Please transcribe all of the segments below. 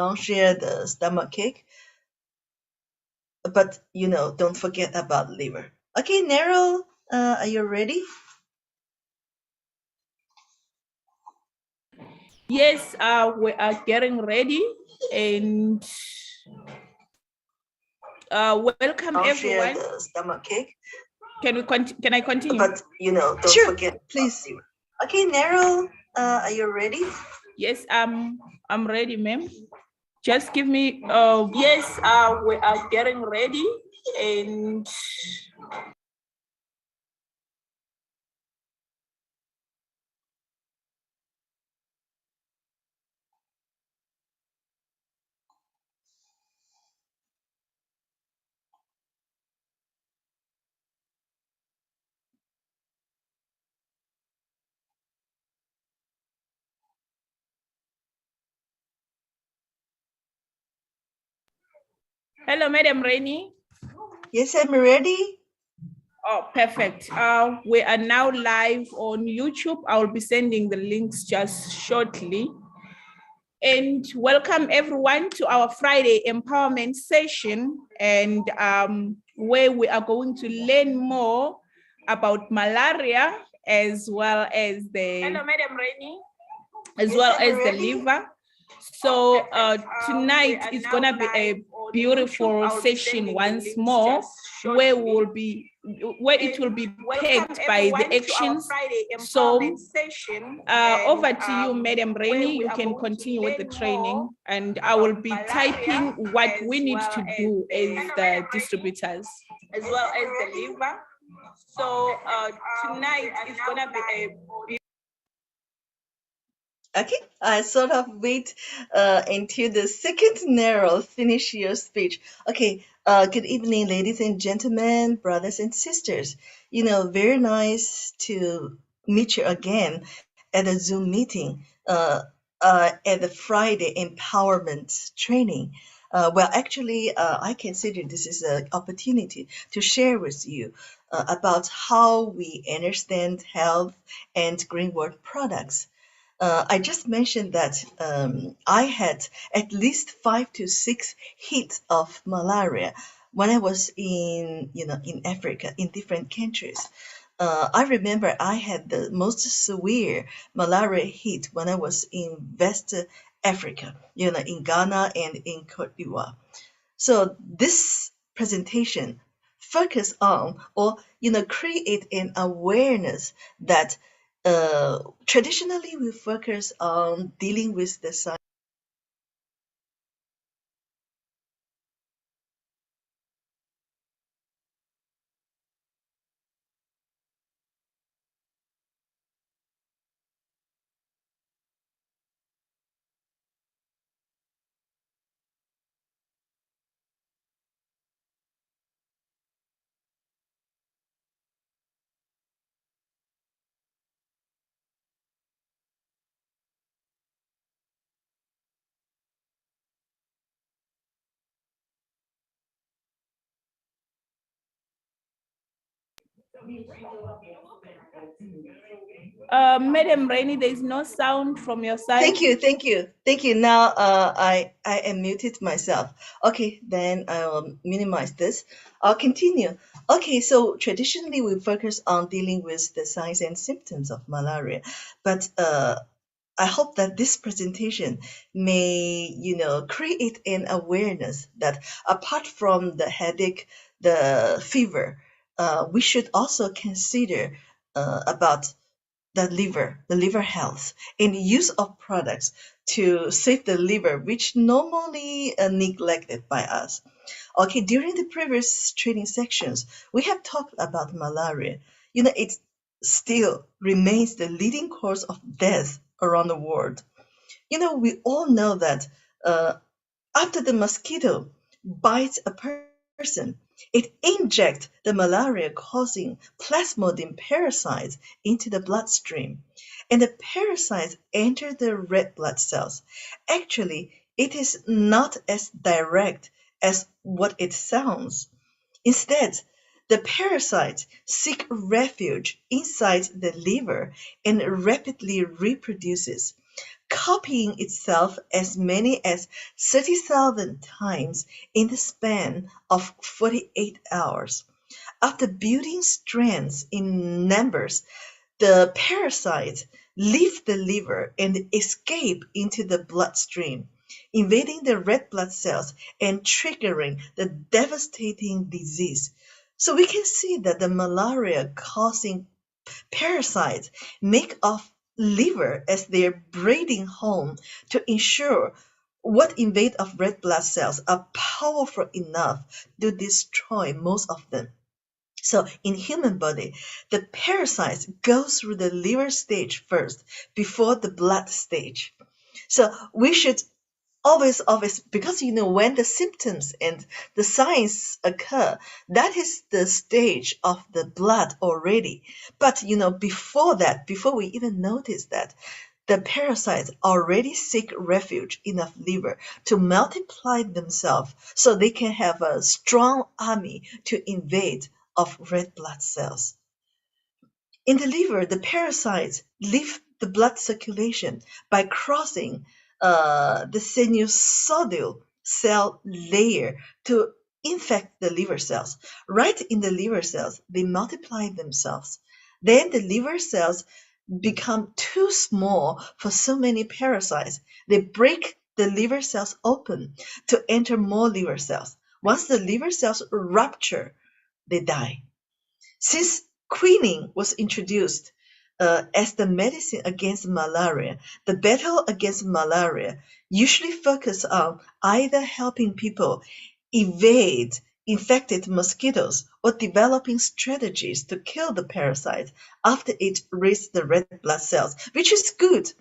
don't share the stomach ache, but don't forget about liver. Okay, Nero, are you ready? Yes, we are getting ready, and welcome Don't share everyone. the stomach ache, Can I continue? but don't Sure, forget please. Liver. Okay, Nero, are you ready? Yes, I'm ready, ma'am. Just give me Yes, we are getting ready, and hello, Madam Rainey. Yes, I'm ready. Oh, perfect. We are now live on YouTube. I will be sending the links just shortly. And welcome everyone to our Friday empowerment session, and where we are going to learn more about malaria as well as the hello, Madam Rainey. the liver. So tonight is gonna be a beautiful session once more, where it will be packed by the actions. So over to you, Madam Rainey. You can continue with the training, and I will be typing what we need to do as the distributors, As well as the liver. So tonight is gonna be a Okay, I sort of wait until the second narrow finish your speech. Okay, good evening, ladies and gentlemen, brothers and sisters. Very nice to meet you again at a Zoom meeting at the Friday empowerment training. Actually, I consider this is an opportunity to share with you about how we understand health and Greenworld products. I just mentioned that I had at least 5 to 6 hits of malaria when I was in Africa, in different countries. I remember I had the most severe malaria hit when I was in West Africa, in Ghana and in Cote d'Ivoire. So this presentation focus on or create an awareness that traditionally we focus on dealing with the signs. Madam Rainey. There is no sound from your side. Thank you. Now I am muted myself. Okay, then I will minimize this. I'll continue. Okay, so traditionally we focus on dealing with the signs and symptoms of malaria, but I hope that this presentation may, create an awareness that apart from the headache, the fever, we should also consider about the liver health, and use of products to save the liver, which normally neglected by us. Okay, during the previous training sections, we have talked about malaria. It still remains the leading cause of death around the world. We all know that uh, after the mosquito bites a person, it injects the malaria-causing plasmodium parasites into the bloodstream, and the parasites enter the red blood cells. Actually, it is not as direct as what it sounds. Instead, the parasites seek refuge inside the liver and rapidly reproduces, copying itself as many as 30,000 times in the span of 48 hours. After building strands in numbers, the parasites leave the liver and escape into the bloodstream, invading the red blood cells and triggering the devastating disease. So we can see that the malaria causing parasites make of liver as their breeding home to ensure what invade of red blood cells are powerful enough to destroy most of them. So in human body, the parasites go through the liver stage first before the blood stage. So we should always, because when the symptoms and the signs occur, that is the stage of the blood already. But before that, before we even notice that, the parasites already seek refuge in the liver to multiply themselves so they can have a strong army to invade of red blood cells. In the liver, the parasites leave the blood circulation by crossing the sinusoidal cell layer to infect the liver cells. Right in the liver cells, they multiply themselves. Then the liver cells become too small for so many parasites. They break the liver cells open to enter more liver cells. Once the liver cells rupture, they die. Since quinine was introduced as the medicine against malaria, the battle against malaria usually focused on either helping people evade infected mosquitoes or developing strategies to kill the parasite after it reached the red blood cells, which is good.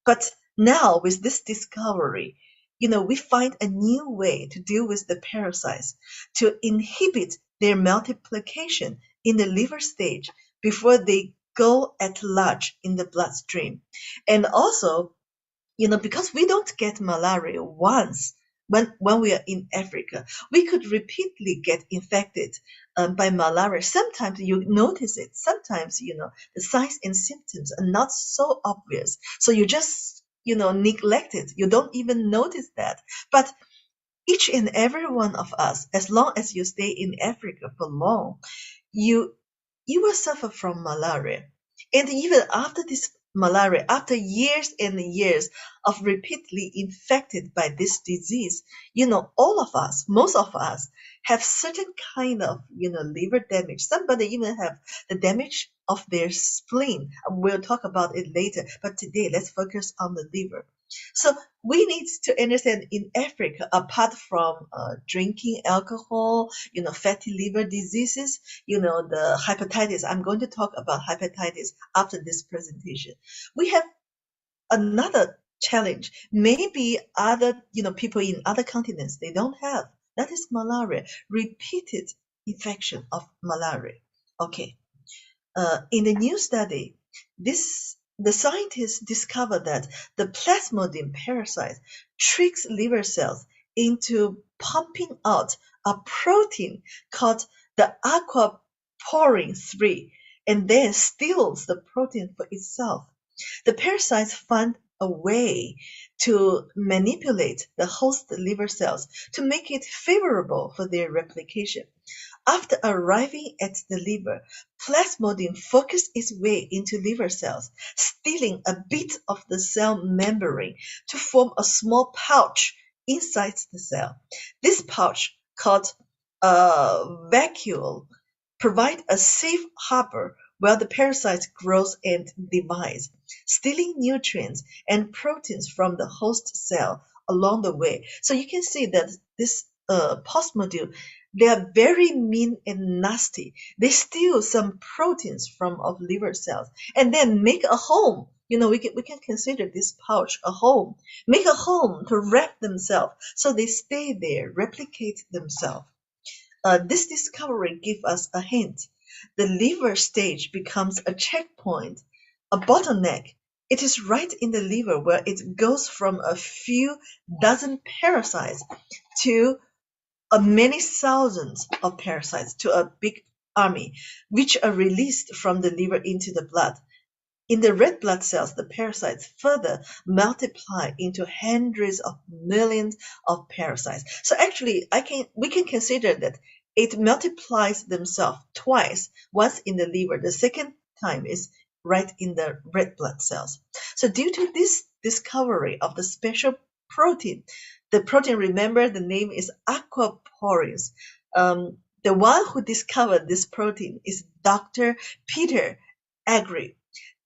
But now with this discovery, we find a new way to deal with the parasites to inhibit their multiplication in the liver stage before they go at large in the bloodstream. And also, because we don't get malaria once when we are in Africa, we could repeatedly get infected by malaria. Sometimes you notice it. Sometimes, the signs and symptoms are not so obvious. So you just, neglect it. You don't even notice that. But each and every one of us, as long as you stay in Africa for long, you you will suffer from malaria. And even after this malaria, after years and years of repeatedly infected by this disease, all of us, most of us, have certain kind of, liver damage. Somebody even have the damage of their spleen. We'll talk about it later. But today, let's focus on the liver. So we need to understand in Africa, apart from drinking alcohol, fatty liver diseases, the hepatitis. I'm going to talk about hepatitis after this presentation. We have another challenge. Maybe other, people in other continents, they don't have. That is malaria, repeated infection of malaria. Okay. In a new study, the scientists discovered that the plasmodium parasite tricks liver cells into pumping out a protein called the aquaporin 3 and then steals the protein for itself. The parasites find a way to manipulate the host liver cells to make it favorable for their replication. After arriving at the liver, Plasmodium focused its way into liver cells, stealing a bit of the cell membrane to form a small pouch inside the cell. This pouch, called a vacuole, provide a safe harbor while the parasites grow and divide, stealing nutrients and proteins from the host cell along the way. So you can see that this postmodule, they are very mean and nasty. They steal some proteins from of liver cells and then make a home. We can consider this pouch a home. Make a home to wrap themselves so they stay there, replicate themselves. This discovery gives us a hint. The liver stage becomes a checkpoint, a bottleneck. It is right in the liver where it goes from a few dozen parasites to a many thousands of parasites to a big army, which are released from the liver into the blood. In the red blood cells, the parasites further multiply into hundreds of millions of parasites. So actually, we can consider that it multiplies themselves twice, once in the liver, the second time is right in the red blood cells. So due to this discovery of the special protein, the protein, remember the name is aquaporins. The one who discovered this protein is Dr. Peter Agri.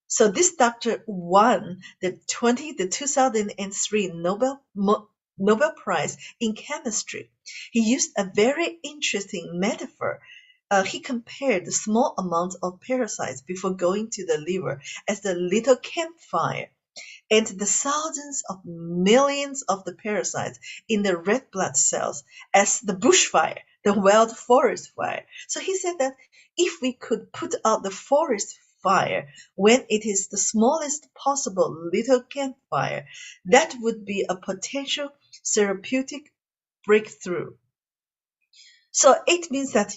So this doctor won the 2003 Nobel Prize in Chemistry. He used a very interesting metaphor. He compared the small amounts of parasites before going to the liver as the little campfire, and the thousands of millions of the parasites in the red blood cells as the bushfire, the wild forest fire. So he said that if we could put out the forest fire when it is the smallest possible little campfire, that would be a potential therapeutic breakthrough. So it means that,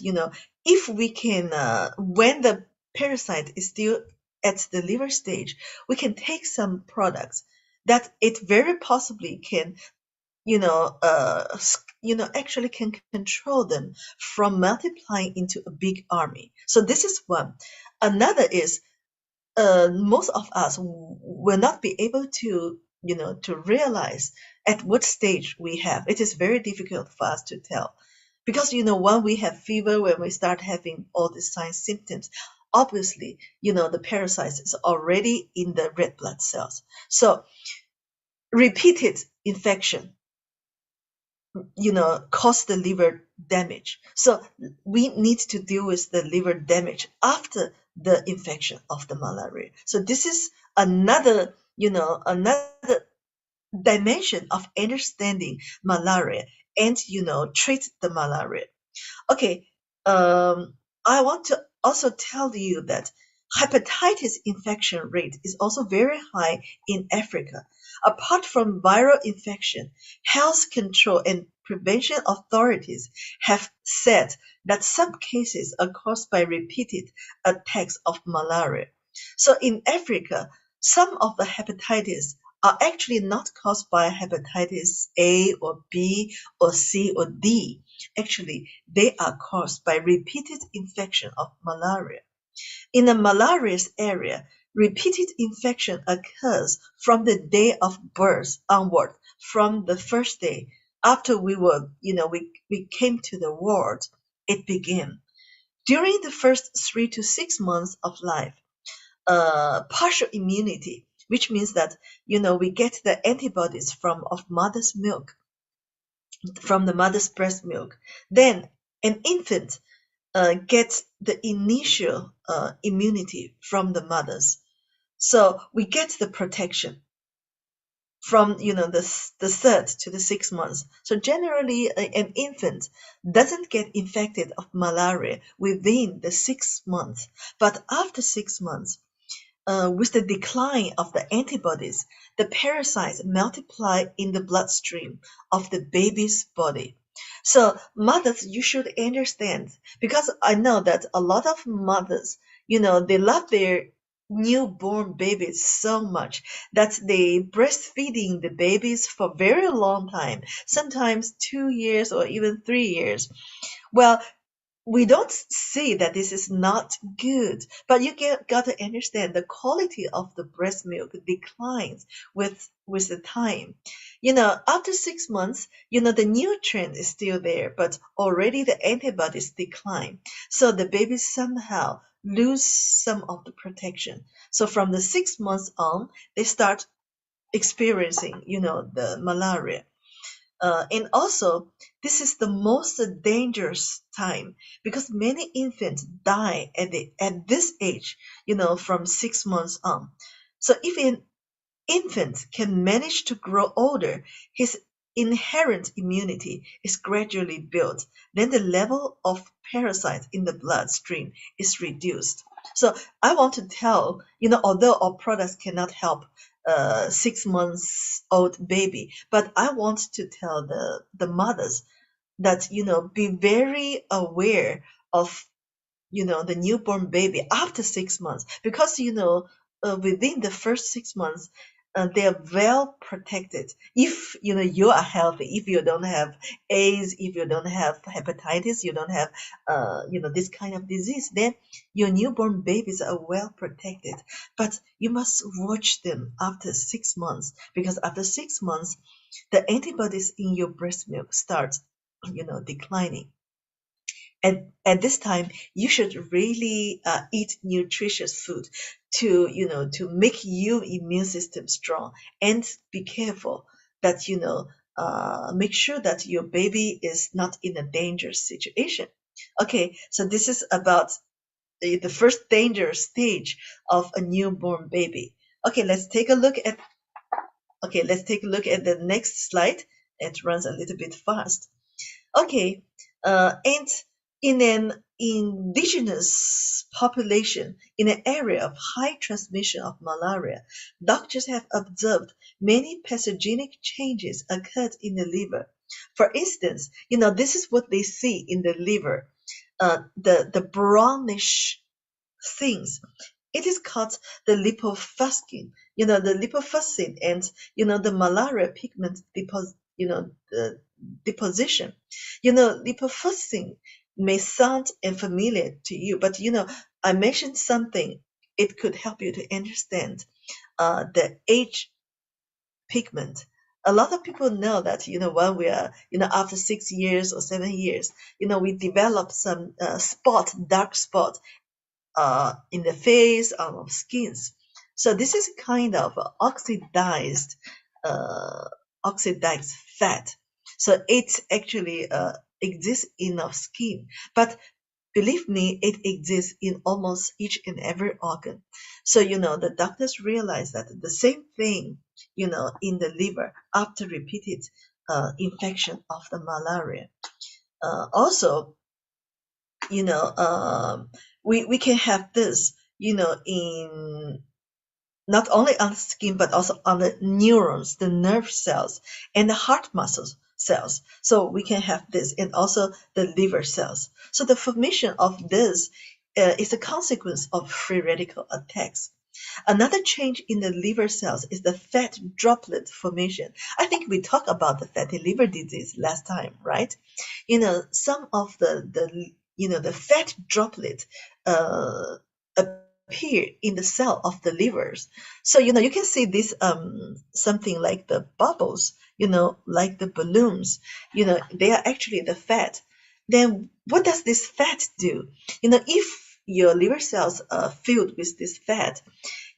if we can, when the parasite is still at the liver stage, we can take some products that it very possibly can, actually can control them from multiplying into a big army. So this is one. Another is most of us will not be able to, to realize at what stage we have. It is very difficult for us to tell. Because, when we have fever, when we start having all these signs, symptoms, obviously, the parasite is already in the red blood cells. So repeated infection, cause the liver damage. So we need to deal with the liver damage after the infection of the malaria. So this is another dimension of understanding malaria and, treat the malaria. Okay, I want to also tell you that hepatitis infection rate is also very high in Africa. Apart from viral infection, health control and prevention authorities have said that some cases are caused by repeated attacks of malaria. So in Africa, some of the hepatitis are actually not caused by hepatitis A or B or C or D. Actually, they are caused by repeated infection of malaria. In a malarious area, repeated infection occurs from the day of birth onward, from the first day after we came to the world, it began. During the first 3 to 6 months of life, partial immunity, which means that, we get the antibodies of mother's milk, from the mother's breast milk. Then an infant gets the initial immunity from the mothers. So we get the protection from, the 3rd to the 6th month. So generally, an infant doesn't get infected of malaria within the 6th month, but after 6 months, with the decline of the antibodies, the parasites multiply in the bloodstream of the baby's body. So mothers, you should understand, because I know that a lot of mothers, they love their newborn babies so much that they breastfeeding the babies for very long time, sometimes 2 years or even 3 years. Well, we don't say that this is not good, but got to understand the quality of the breast milk declines with the time. After 6 months, the nutrient is still there, but already the antibodies decline. So the baby somehow lose some of the protection. So from the 6 months on, they start experiencing, the malaria. And also, this is the most dangerous time because many infants die at this age, from 6 months on. So if an infant can manage to grow older, his inherent immunity is gradually built. Then the level of parasites in the bloodstream is reduced. So I want to tell, although our products cannot help 6 months old baby, but I want to tell the mothers that, be very aware of, the newborn baby after 6 months, because, within the first 6 months, they are well protected. If you are healthy, if you don't have AIDS, if you don't have hepatitis, you don't have this kind of disease, then your newborn babies are well protected. But you must watch them after 6 months, because after 6 months, the antibodies in your breast milk start declining. At this time, you should really eat nutritious food to make your immune system strong, and be careful that make sure that your baby is not in a dangerous situation. Okay, so this is about the first danger stage of a newborn baby. Okay, let's take a look at the next slide. It runs a little bit fast. Okay, and in an indigenous population in an area of high transmission of malaria, doctors have observed many pathogenic changes occurred in the liver. For instance, this is what they see in the liver, the brownish things. It is called the lipofuscin. The lipofuscin and the malaria pigment the deposition. Lipofuscin may sound unfamiliar to you, but I mentioned something. It could help you to understand the age pigment. A lot of people know that when we are after 6 years or 7 years, we develop some dark spot in the face, on our skins. So this is kind of uh, oxidized fat. So it actually exists in our skin, but believe me, it exists in almost each and every organ. So the doctors realize that the same thing, in the liver after repeated infection of the malaria. Also, you know we can have this in not only on the skin, but also on the neurons, the nerve cells, and the heart muscle cells. So we can have this, and also the liver cells. So the formation of this is a consequence of free radical attacks. Another change in the liver cells is the fat droplet formation. I think we talked about the fatty liver disease last time, right? Some of the fat droplet uh, appear in the cell of the livers. So you can see this something like the bubbles, like the balloons. They are actually the fat. Then what does this fat do? If your liver cells are filled with this fat,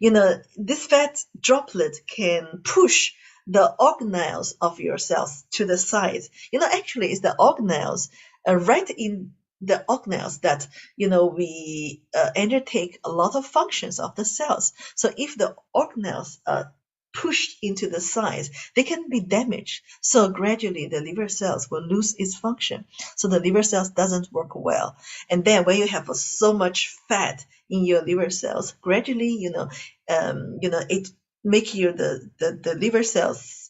this fat droplet can push the organelles of your cells to the side. Actually, it's the organelles, right in the organelles that, we undertake a lot of functions of the cells. So if the organelles are pushed into the sides, they can be damaged. So gradually the liver cells will lose its function. So the liver cells doesn't work well. And then when you have so much fat in your liver cells, gradually, it make you the liver cells,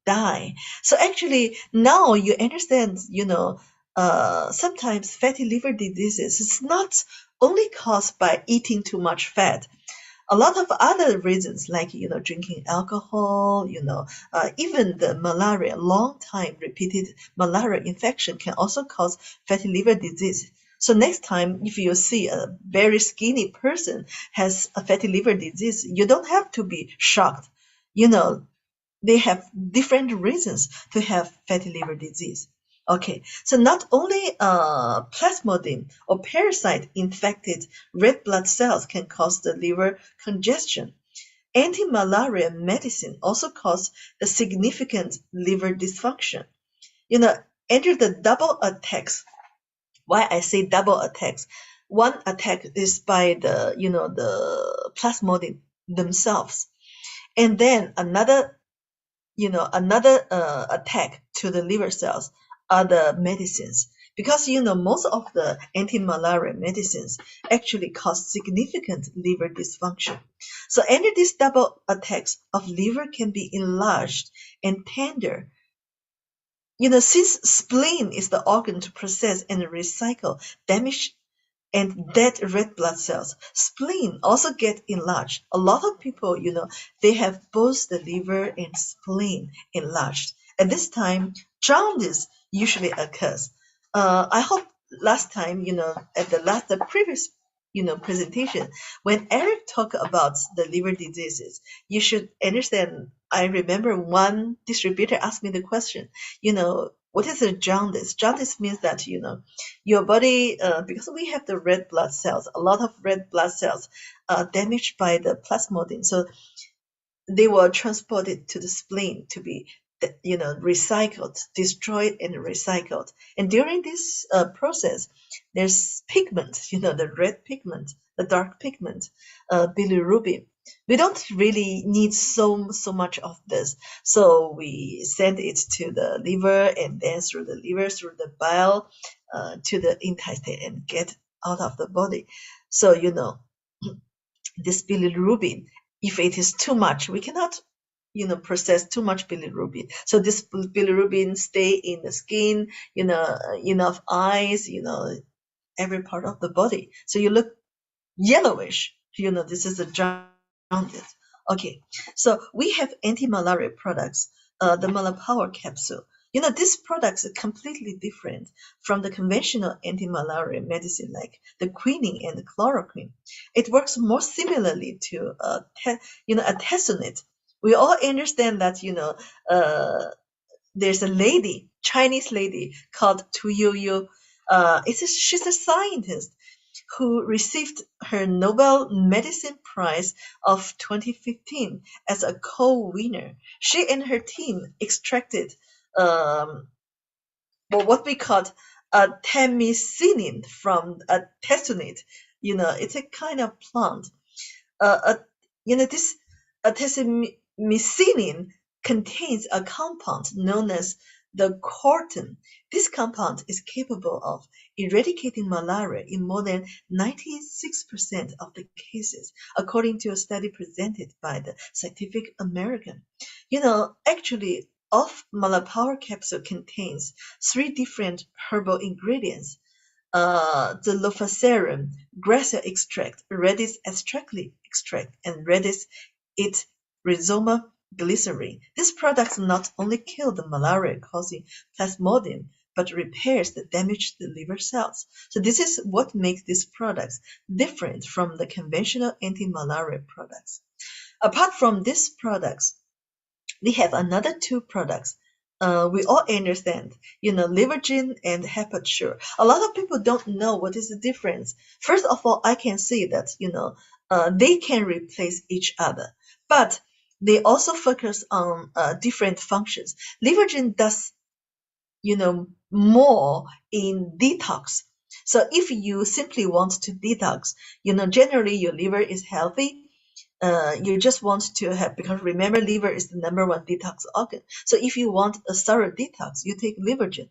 die. So actually now you understand, sometimes fatty liver diseases is not only caused by eating too much fat. A lot of other reasons, like drinking alcohol, even the malaria, long time repeated malaria infection can also cause fatty liver disease. So next time, if you see a very skinny person has a fatty liver disease, you don't have to be shocked. They have different reasons to have fatty liver disease. Okay, so not only plasmodium or parasite infected red blood cells can cause the liver congestion. Anti-malaria medicine also cause the significant liver dysfunction. Enter the double attacks. Why I say double attacks? One attack is by the plasmodium themselves, and then another attack to the liver cells are the medicines, because most of the anti-malaria medicines actually cause significant liver dysfunction. So any of these double attacks of liver can be enlarged and tender. Since spleen is the organ to process and recycle damaged and dead red blood cells. Spleen also get enlarged. A lot of people, they have both the liver and spleen enlarged. At this time, jaundice usually occurs. I hope last time, at the previous, presentation, when Eric talked about the liver diseases, you should understand. I remember one distributor asked me the question, what is a jaundice? Jaundice means that, your body, because we have the red blood cells, a lot of red blood cells are damaged by the plasmodium. So they were transported to the spleen to be recycled, destroyed and recycled. And during this process, there's pigment, the red pigment, the dark pigment, bilirubin. We don't really need so much of this, so we send it to the liver, and then through the liver, through the bile, to the intestine, and get out of the body. So this bilirubin, if it is too much, we cannot process too much bilirubin. So this bilirubin stay in the skin, enough eyes, every part of the body. So you look yellowish. This is a jaundice. Okay, so we have anti-malaria products, the Malapower capsule. These products are completely different from the conventional anti-malaria medicine like the quinine and the chloroquine. It works more similarly to a tesonate. We all understand that there's a lady, Chinese lady called Tu Youyou. She's a scientist who received her Nobel Medicine Prize of 2015 as a co-winner. She and her team extracted what we call a temicinin from a tesonate. It's a kind of plant. This artemisinin contains a compound known as the cortin. This compound is capable of eradicating malaria in more than 96% of the cases, according to a study presented by the Scientific American. Actually, of Malapower capsule contains 3 different herbal ingredients: the Lophacerum, Gracia extract, Redis astragalus extract, and Redis it rhizoma glycerin. These products not only kill the malaria-causing plasmodium, but repairs the damaged liver cells. So this is what makes these products different from the conventional anti-malaria products. Apart from these products, we have another 2 products. We all understand, Livergen and Hepatcure. A lot of people don't know what is the difference. First of all, I can say that, they can replace each other, but they also focus on different functions. Livergen does, more in detox. So if you simply want to detox, generally your liver is healthy, you just want to have, because remember, liver is the number 1 detox organ. So if you want a thorough detox, you take Livergen.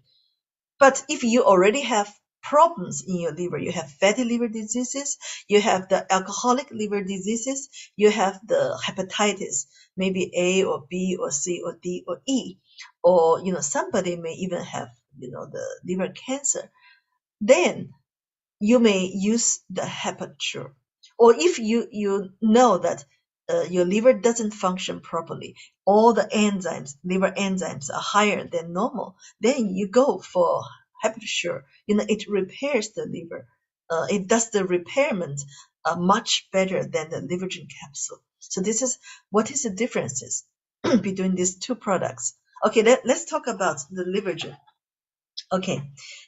But if you already have problems in your liver, you have fatty liver diseases, you have the alcoholic liver diseases, you have the hepatitis, maybe A or B or C or D or E, or somebody may even have the liver cancer, then you may use the Hepatcure. Or if you know that your liver doesn't function properly, all the enzymes, liver enzymes are higher than normal, then you go for Hepatcure. It repairs the liver. It does the repairment much better than the Livergen capsule. So this is what is the differences between these 2 products. Okay, let's talk about the Livergen. Okay,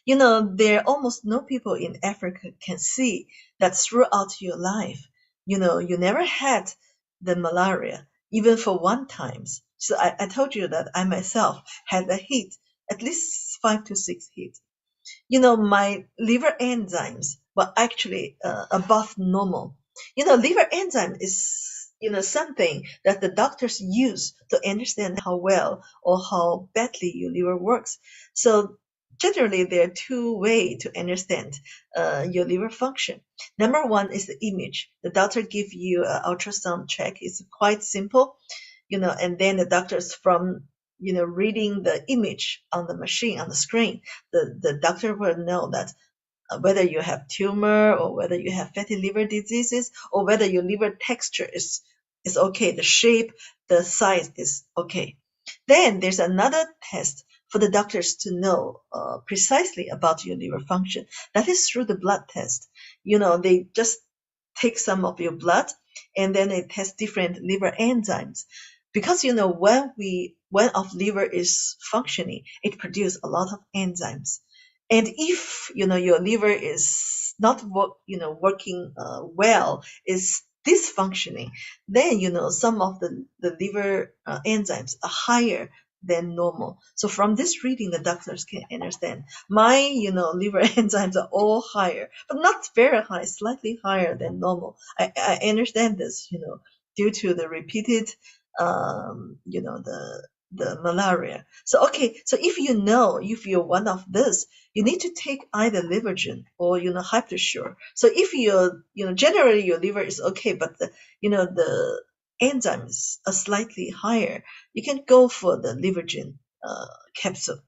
there are almost no people in Africa can see that throughout your life, you never had the malaria, even for 1 time. So I told you that I myself had a hit, at least 5 to 6 hits. My liver enzymes were actually above normal. Liver enzyme is, something that the doctors use to understand how well or how badly your liver works. So generally, there are 2 ways to understand your liver function. Number 1 is the image. The doctor give you an ultrasound check. It's quite simple, and then the doctors from reading the image on the machine, on the screen, the doctor will know that whether you have tumor or whether you have fatty liver diseases or whether your liver texture is okay, the shape, the size is okay. Then there's another test for the doctors to know precisely about your liver function. That is through the blood test. They just take some of your blood and then they test different liver enzymes. Because when our liver is functioning, it produces a lot of enzymes. And if your liver is not working well, is dysfunctioning, then some of the liver enzymes are higher than normal. So from this reading, the doctors can understand my liver enzymes are all higher, but not very high, slightly higher than normal. I understand this, due to the repeated the malaria. So okay, so if you're one of this, you need to take either Livergen or Hypersure. So if generally your liver is okay, but the enzymes are slightly higher, you can go for the Livergen capsule.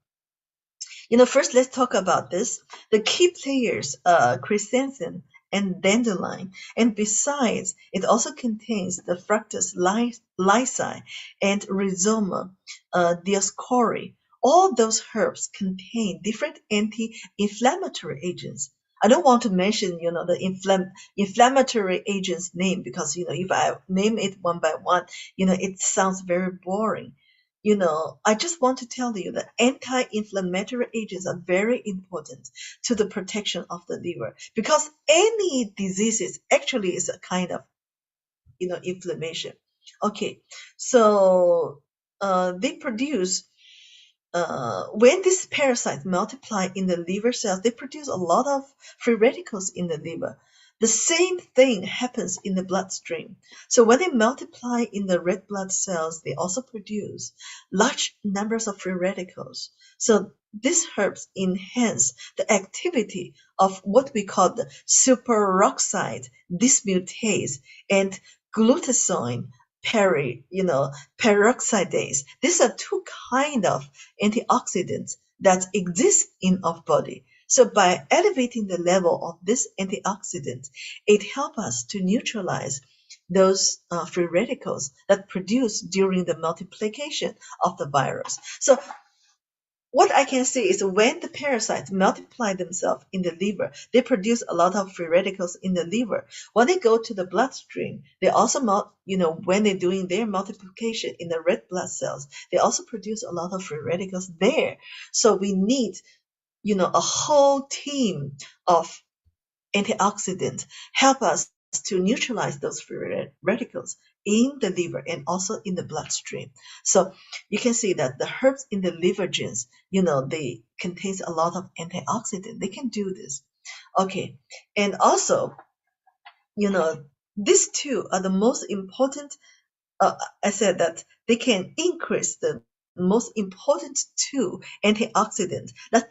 First let's talk about this. The key players are chrysanthemum and dandelion, and besides, it also contains the fructus lyci and rhizoma dioscuri. All those herbs contain different anti-inflammatory agents. I don't want to mention, the inflammatory agent's name because, if I name it one by one, it sounds very boring. I just want to tell you that anti-inflammatory agents are very important to the protection of the liver because any diseases actually is a kind of, inflammation. Okay, so they produce when these parasites multiply in the liver cells, they produce a lot of free radicals in the liver. The same thing happens in the bloodstream. So when they multiply in the red blood cells, they also produce large numbers of free radicals. So these herbs enhance the activity of what we call the superoxide dismutase and glutathione peroxidase. These are two kind of antioxidants that exist in our body. So by elevating the level of this antioxidant, it helps us to neutralize those free radicals that produce during the multiplication of the virus. So what I can say is when the parasites multiply themselves in the liver, they produce a lot of free radicals in the liver. When they go to the bloodstream, they also, when they're doing their multiplication in the red blood cells, they also produce a lot of free radicals there. So we need, a whole team of antioxidants help us to neutralize those free radicals in the liver and also in the bloodstream. So you can see that the herbs in the liver genes, they contains a lot of antioxidant. They can do this. Okay. And also, these two are the most important. I said that they can increase the most important two antioxidants that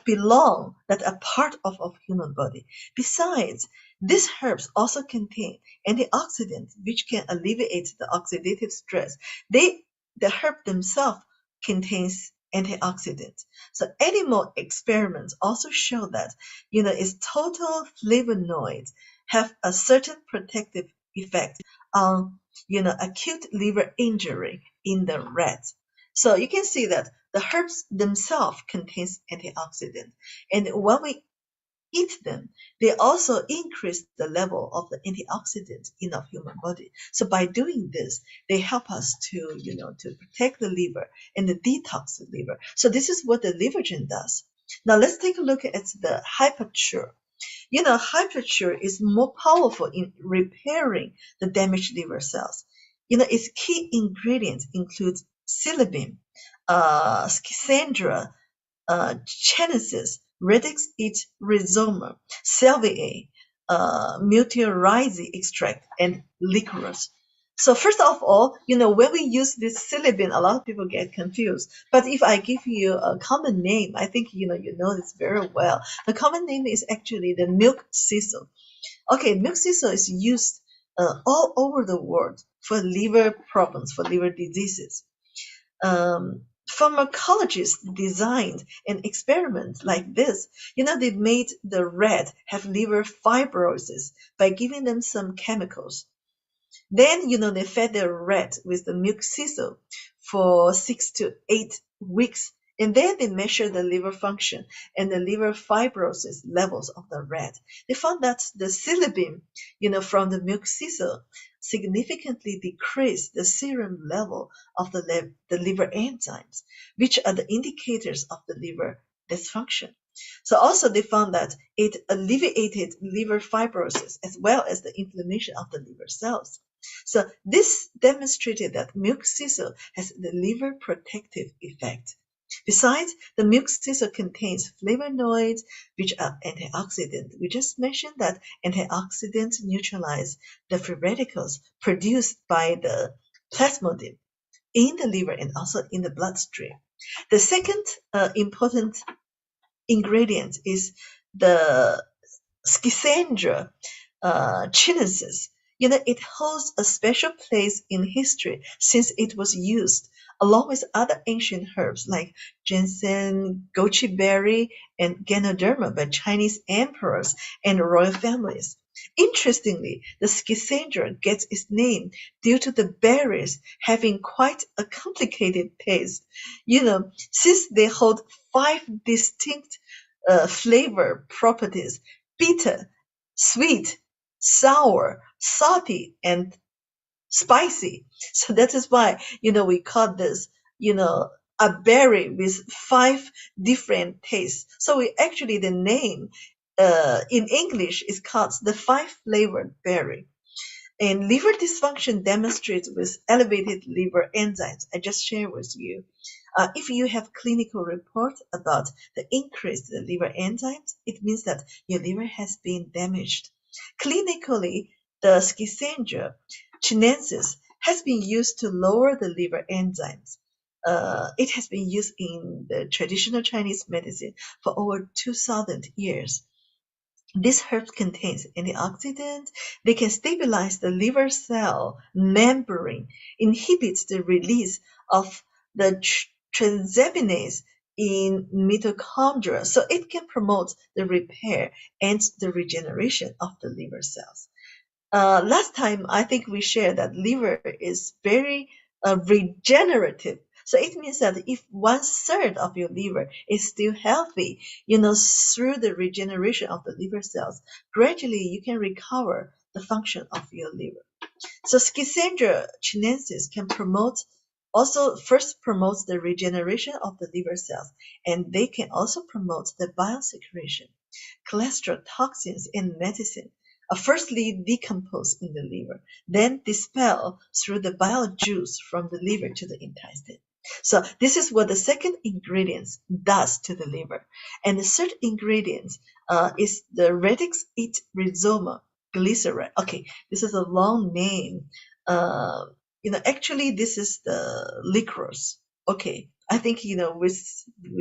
are part of human body. Besides, these herbs also contain antioxidants which can alleviate the oxidative stress. The herb themselves contains antioxidants. So animal experiments also show that, its total flavonoids have a certain protective effect on acute liver injury in the rats. So you can see that the herbs themselves contains antioxidant, and when we eat them, they also increase the level of the antioxidants in our human body. So by doing this, they help us to protect the liver and the detox the liver. So this is what the Livergen does. Now let's take a look at the Hypercure. Hypercure is more powerful in repairing the damaged liver cells. Its key ingredients include silibin, schisandra, genesis, radix it rhizoma, salvia, meteorize extract, and licorice. So first of all, when we use this silibin, a lot of people get confused. But if I give you a common name, I think you know this very well. The common name is actually the milk thistle. Okay, milk thistle is used all over the world for liver problems, for liver diseases. pharmacologists designed an experiment like this. They made the rat have liver fibrosis by giving them some chemicals. Then, they fed the rat with the milk thistle for 6 to 8 weeks. And then they measured the liver function and the liver fibrosis levels of the rat. They found that the silibin, from the milk thistle significantly decreased the serum level of the liver enzymes, which are the indicators of the liver dysfunction. So also they found that it alleviated liver fibrosis as well as the inflammation of the liver cells. So this demonstrated that milk thistle has the liver protective effect. Besides, the milk thistle contains flavonoids, which are antioxidants. We just mentioned that antioxidants neutralize the free radicals produced by the plasmodium in the liver and also in the bloodstream. The second important ingredient is the Schisandra chinensis. It holds a special place in history since it was used along with other ancient herbs like ginseng, goji berry, and ganoderma by Chinese emperors and royal families. Interestingly, the Schisandra gets its name due to the berries having quite a complicated taste. Since they hold 5 distinct flavor properties: bitter, sweet, sour, salty, and spicy. So that is why, we call this, a berry with 5 different tastes. So the name in English is called the 5-flavored berry. And liver dysfunction demonstrates with elevated liver enzymes. I just shared with you. If you have clinical report about the increased liver enzymes, it means that your liver has been damaged. Clinically, the Schisandra chinensis has been used to lower the liver enzymes. It has been used in the traditional Chinese medicine for over 2,000 years. This herb contains antioxidants. They can stabilize the liver cell membrane, inhibits the release of the transaminase in mitochondria, so it can promote the repair and the regeneration of the liver cells. Last time, I think we shared that liver is very regenerative. So it means that if 1/3 of your liver is still healthy, through the regeneration of the liver cells, gradually you can recover the function of your liver. So Schisandra chinensis can first promotes the regeneration of the liver cells, and they can also promote the bile secretion. Cholesterol, toxins, and medicine are firstly decompose in the liver, then dispel through the bile juice from the liver to the intestine. So this is what the second ingredient does to the liver. And the third ingredient is the radix it rhizoma glycerol. Okay, this is a long name. Actually, this is the licorice. Okay, I think we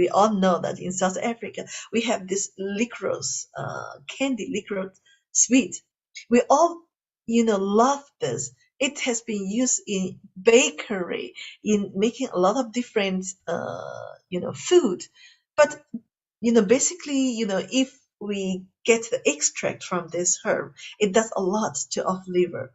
all know that in South Africa we have this licorice candy, licorice sweet. We all love this. It has been used in bakery in making a lot of different food. But basically, if we get the extract from this herb, it does a lot to off liver.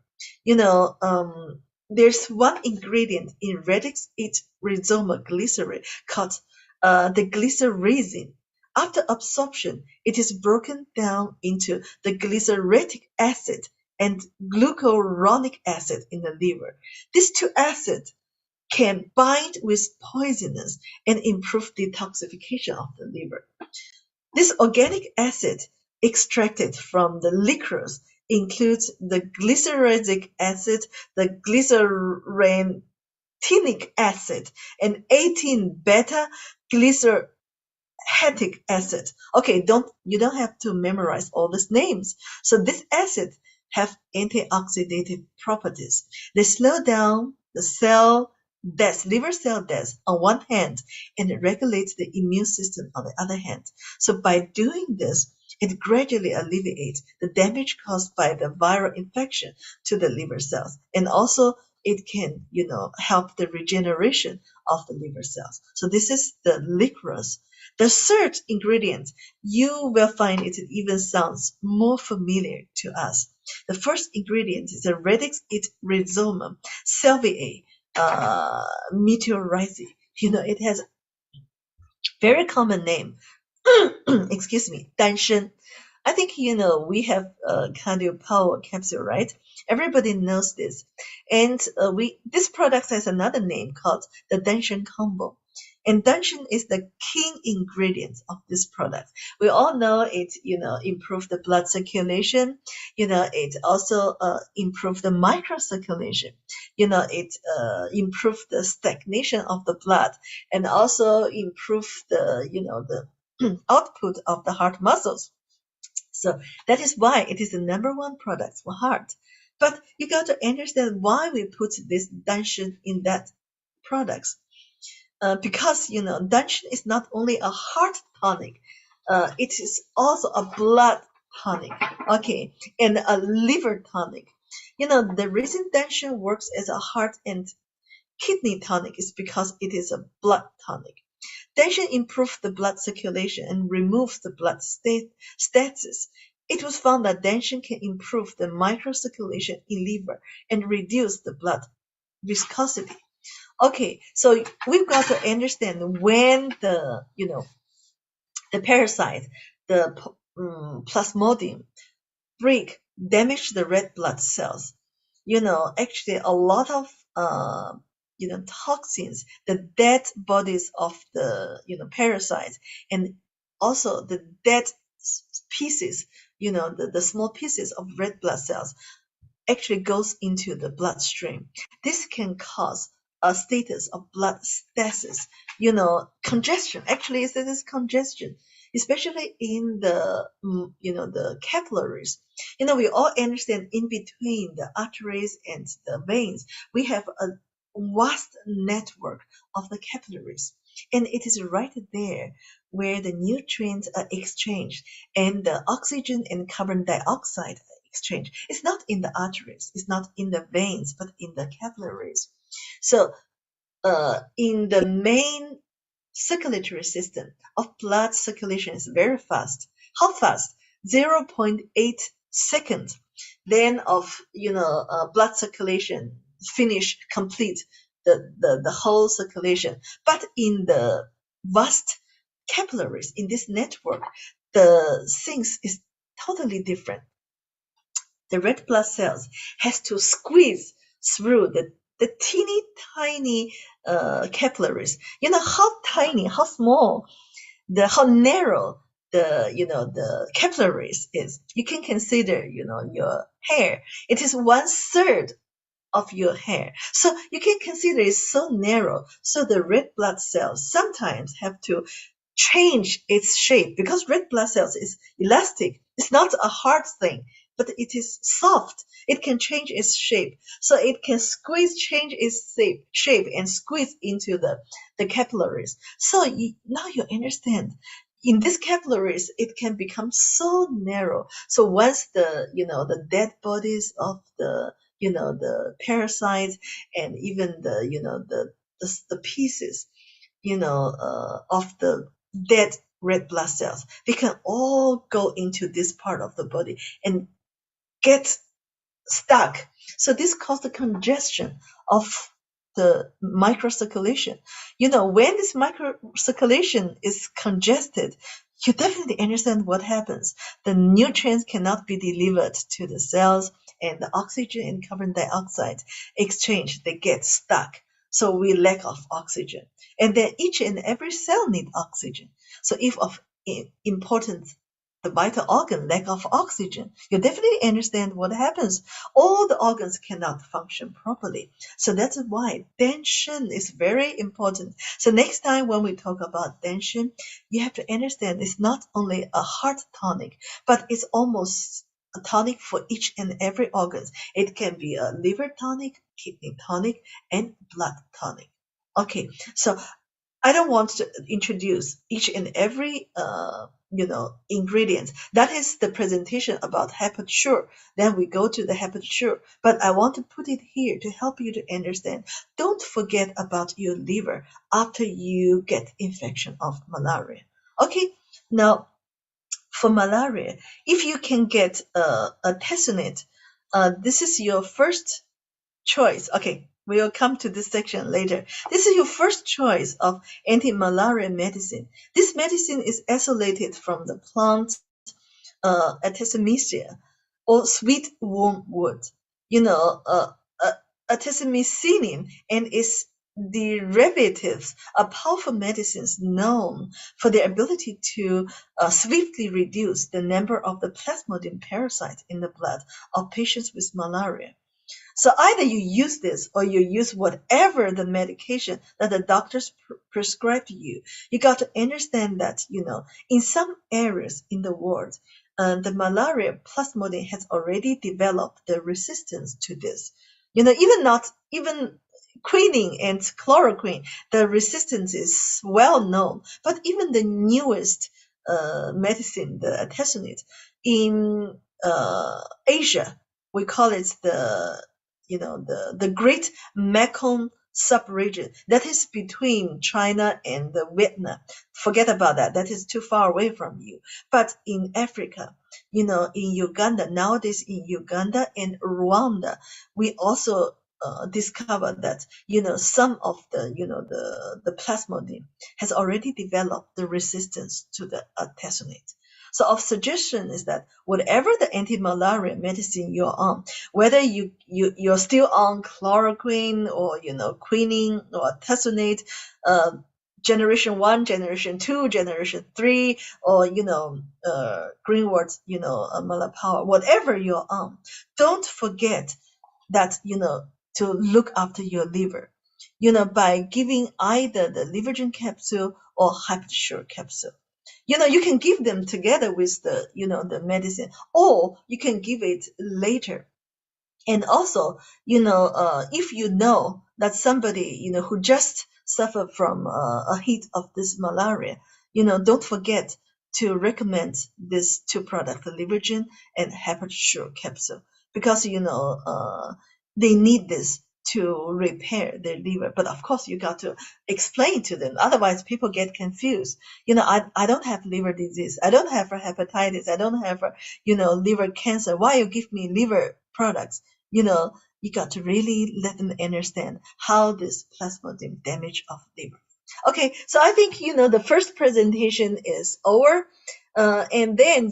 There's one ingredient in radix it rhizoma glycerol called the glycyrrhizin. After absorption, it is broken down into the glyceritic acid and glucuronic acid in the liver. These two acids can bind with poisonous and improve detoxification of the liver. This organic acid extracted from the licorice includes the glyceric acid, the glycerantinic acid, and 18-beta glycer acid. Okay, you don't have to memorize all these names. So these acids have antioxidative properties. They slow down the liver cell death on one hand, and it regulates the immune system on the other hand. So by doing this, it gradually alleviates the damage caused by the viral infection to the liver cells, and also it can, help the regeneration of the liver cells. So this is the licorice. The third ingredient, you will find it even sounds more familiar to us. The first ingredient is a radix it rhizomum salviae meteorites. It has very common name. Excuse me, 丹参. I think we have a cardio power capsule, right? Everybody knows this, and this product has another name called the Danshan combo. And Danshan is the key ingredient of this product. We all know it, improve the blood circulation. It also improve the microcirculation. It improve the stagnation of the blood, and also improve the output of the heart muscles. So that is why it is the number one product for heart. But you got to understand why we put this Danshan in that products. Because Danshan is not only a heart tonic, it is also a blood tonic, okay, and a liver tonic. The reason Danshan works as a heart and kidney tonic is because it is a blood tonic. Danshan improves the blood circulation and removes the blood stasis. It was found that Danshan can improve the microcirculation in liver and reduce the blood viscosity. Okay, so we've got to understand when the parasite, the plasmodium, damage the red blood cells. Actually a lot of toxins, the dead bodies of the parasites, and also the dead pieces, the small pieces of red blood cells actually goes into the bloodstream. This can cause a status of blood stasis, congestion. Actually, this is congestion, especially in the capillaries. We all understand in between the arteries and the veins, we have a vast network of the capillaries. And it is right there where the nutrients are exchanged and the oxygen and carbon dioxide exchange. It's not in the arteries, it's not in the veins, but in the capillaries. So, in the main circulatory system of blood circulation is very fast. How fast? 0.8 seconds. Then of blood circulation finish complete the whole circulation. But in the vast capillaries in this network, the things is totally different. The red blood cells has to squeeze through the teeny tiny capillaries. How tiny, how small, how narrow the capillaries is. You can consider your hair. It is 1/3 of your hair. So you can consider it so narrow. So the red blood cells sometimes have to change its shape because red blood cells is elastic. It's not a hard thing, but it is soft. It can change its shape. So it can change its shape and squeeze into the capillaries. So now you understand. In these capillaries, it can become so narrow. So once the dead bodies of the parasites and even the pieces of the dead red blood cells, they can all go into this part of the body and get stuck. So this causes the congestion of the microcirculation. When this microcirculation is congested, you definitely understand what happens. The nutrients cannot be delivered to the cells, and the oxygen and carbon dioxide exchange, they get stuck. So we lack of oxygen. And then each and every cell need oxygen. So if of importance, the vital organ lack of oxygen, you definitely understand what happens. All the organs cannot function properly. So that's why Danshan is very important. So next time when we talk about Danshan, you have to understand it's not only a heart tonic, but it's almost a tonic for each and every organ. It can be a liver tonic, kidney tonic, and blood tonic. Okay, so I don't want to introduce each and every ingredient. That is the presentation about HepatiSure. Then we go to the HepatiSure. But I want to put it here to help you to understand. Don't forget about your liver after you get infection of malaria. Okay, now for malaria, if you can get a tesonate, this is your first choice. Okay, we will come to this section later. This is your first choice of anti-malaria medicine. This medicine is isolated from the plant Artemisia or sweet wormwood. You know, artemisinin and its derivatives are powerful medicines known for their ability to swiftly reduce the number of the plasmodium parasites in the blood of patients with malaria. So either you use this or you use whatever the medication that the doctors prescribed you. You got to understand that, in some areas in the world, the malaria plasmodium has already developed the resistance to this. Even quinine and chloroquine, the resistance is well known. But even the newest medicine, the artesunate, in Asia, we call it the Great Mekong subregion that is between China and the Vietnam. Forget about that. That is too far away from you. But in Africa, in Uganda, nowadays in Uganda and Rwanda, we also discovered that some of the plasmodium has already developed the resistance to the artesunate. So our suggestion is that whatever the anti-malaria medicine you're on, whether you're still on chloroquine or quinine or artesunate, generation 1, generation 2, generation 3, or Greenworld, Malapower, whatever you're on, don't forget that to look after your liver, by giving either the Livergen capsule or HepatiSure capsule. You can give them together with the medicine, or you can give it later. And also, if you know that somebody, who just suffered from a hit of this malaria, don't forget to recommend these two products, the Livergen and HepatiSure capsule, because, they need this to repair their liver. But of course, you got to explain to them. Otherwise, people get confused. I don't have liver disease. I don't have hepatitis. I don't have, liver cancer. Why you give me liver products? You got to really let them understand how this plasmodium damage of liver. Okay, so I think, the first presentation is over. And then,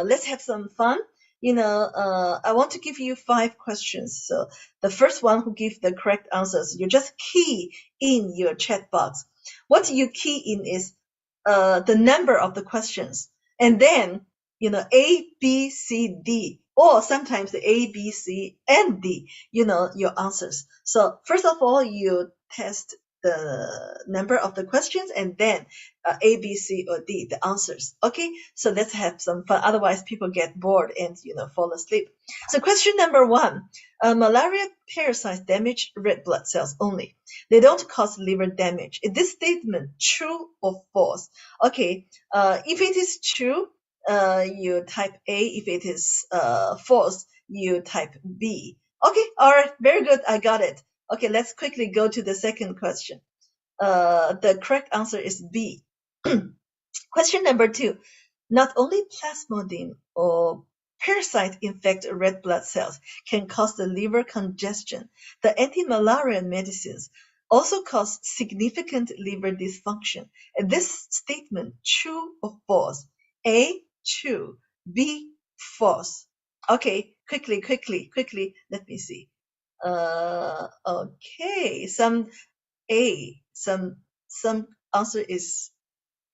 let's have some fun. I want to give you 5 questions. So the first one who gives the correct answers, you just key in your chat box. What you key in is the number of the questions. And then, A, B, C, D, or sometimes the A, B, C, and D, your answers. So first of all, you test the number of the questions, and then A, B, C, or D, the answers. Okay, so let's have some fun. Otherwise, people get bored and fall asleep. So question number 1: malaria parasites damage red blood cells only. They don't cause liver damage. Is this statement true or false? Okay, if it is true, you type A. If it is false, you type B. Okay, all right, very good. I got it. Okay, let's quickly go to the second question. The correct answer is B. Question number 2. Not only plasmodium or parasite infect red blood cells can cause the liver congestion. The anti-malaria medicines also cause significant liver dysfunction. And this statement, true or false? A, true. B, false. Okay, quickly. Let me see. Okay, some A, some answer is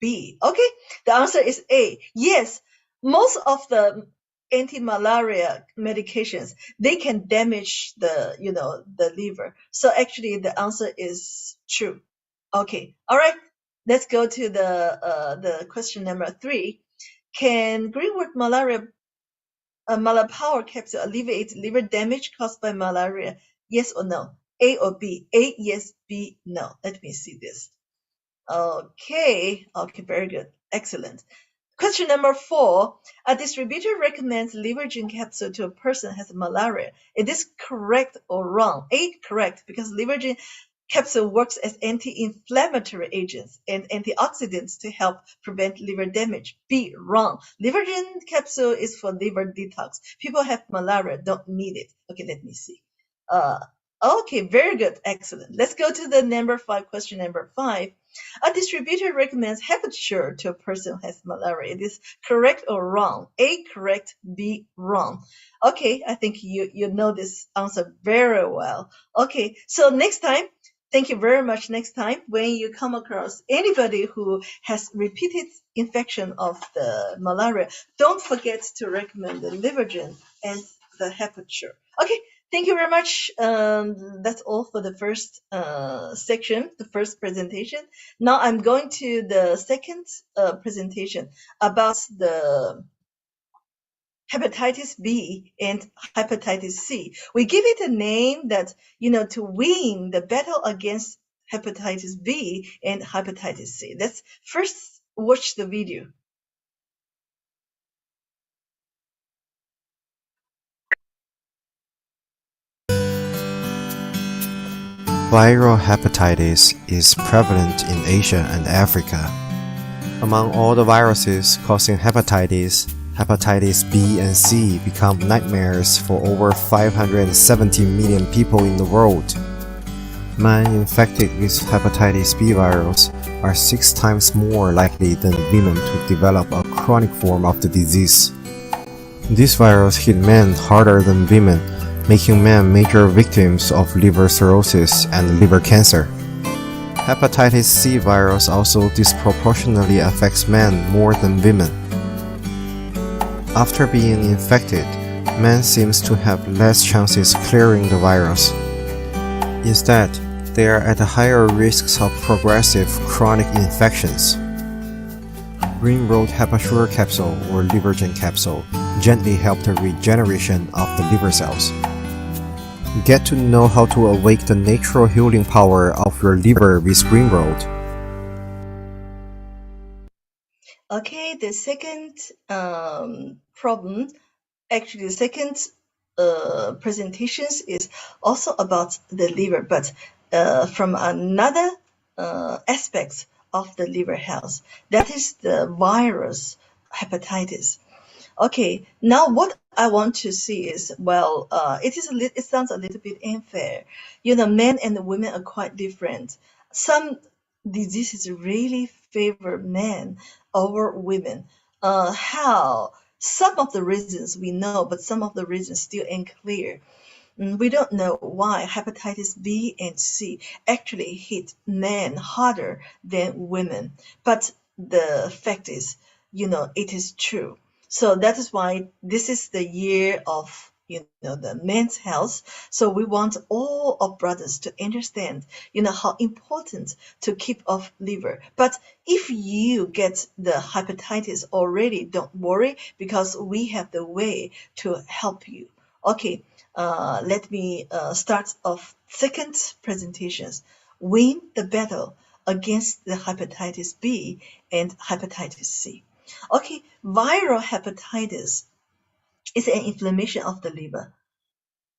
B. Okay, the answer is A. Yes, most of the anti-malaria medications, they can damage the liver. So actually the answer is true. Okay, all right. Let's go to the question number 3. Can Greenwood Malapower capsule alleviate liver damage caused by malaria? Yes or no? A or B? A, yes, B, no. Let me see this. Okay, okay, very good. Excellent. Question number 4. A distributor recommends leveraging capsule to a person who has malaria. Is this correct or wrong? A, correct, because leveraging capsule works as anti-inflammatory agents and antioxidants to help prevent liver damage. B, wrong. Leveraging capsule is for liver detox. People have malaria, don't need it. Okay, let me see. Uh, okay, very good. Excellent. Let's go to the number 5, question number 5. A distributor recommends Hepatitis to a person who has malaria. It is correct or wrong? A, correct. B, wrong. Okay, I think you know this answer very well. Okay, so next time, thank you very much. Next time, when you come across anybody who has repeated infection of the malaria, don't forget to recommend the Livergen and the Hepatitis. Okay, thank you very much. That's all for the first section, the first presentation. Now I'm going to the second presentation about the hepatitis B and hepatitis C. We give it a name that, to win the battle against hepatitis B and hepatitis C. Let's first watch the video. Viral hepatitis is prevalent in Asia and Africa. Among all the viruses causing hepatitis, hepatitis B and C become nightmares for over 570 million people in the world. Men infected with hepatitis B virus are 6 times more likely than women to develop a chronic form of the disease. This virus hit men harder than women, making men major victims of liver cirrhosis and liver cancer. Hepatitis C virus also disproportionately affects men more than women. After being infected, men seems to have less chances clearing the virus. Instead, they are at higher risks of progressive chronic infections. Greenworld Hepatitis capsule or Livergen capsule gently help the regeneration of the liver cells. Get to know how to awake the natural healing power of your liver with Greenworld. Okay, the second problem, actually the second presentations is also about the liver, but from another aspect of the liver health. That is the virus hepatitis. Okay, now what I want to see is, well, it sounds a little bit unfair. Men and women are quite different. Some diseases really favor men over women. How? Some of the reasons we know, but some of the reasons still unclear. We don't know why hepatitis B and C actually hit men harder than women, but the fact is, it is true. So that is why this is the year of, the men's health. So we want all of brothers to understand, how important to keep off liver. But if you get the hepatitis already, don't worry because we have the way to help you. Okay, let me start off second presentations. Win the battle against the hepatitis B and hepatitis C. Okay, viral hepatitis is an inflammation of the liver.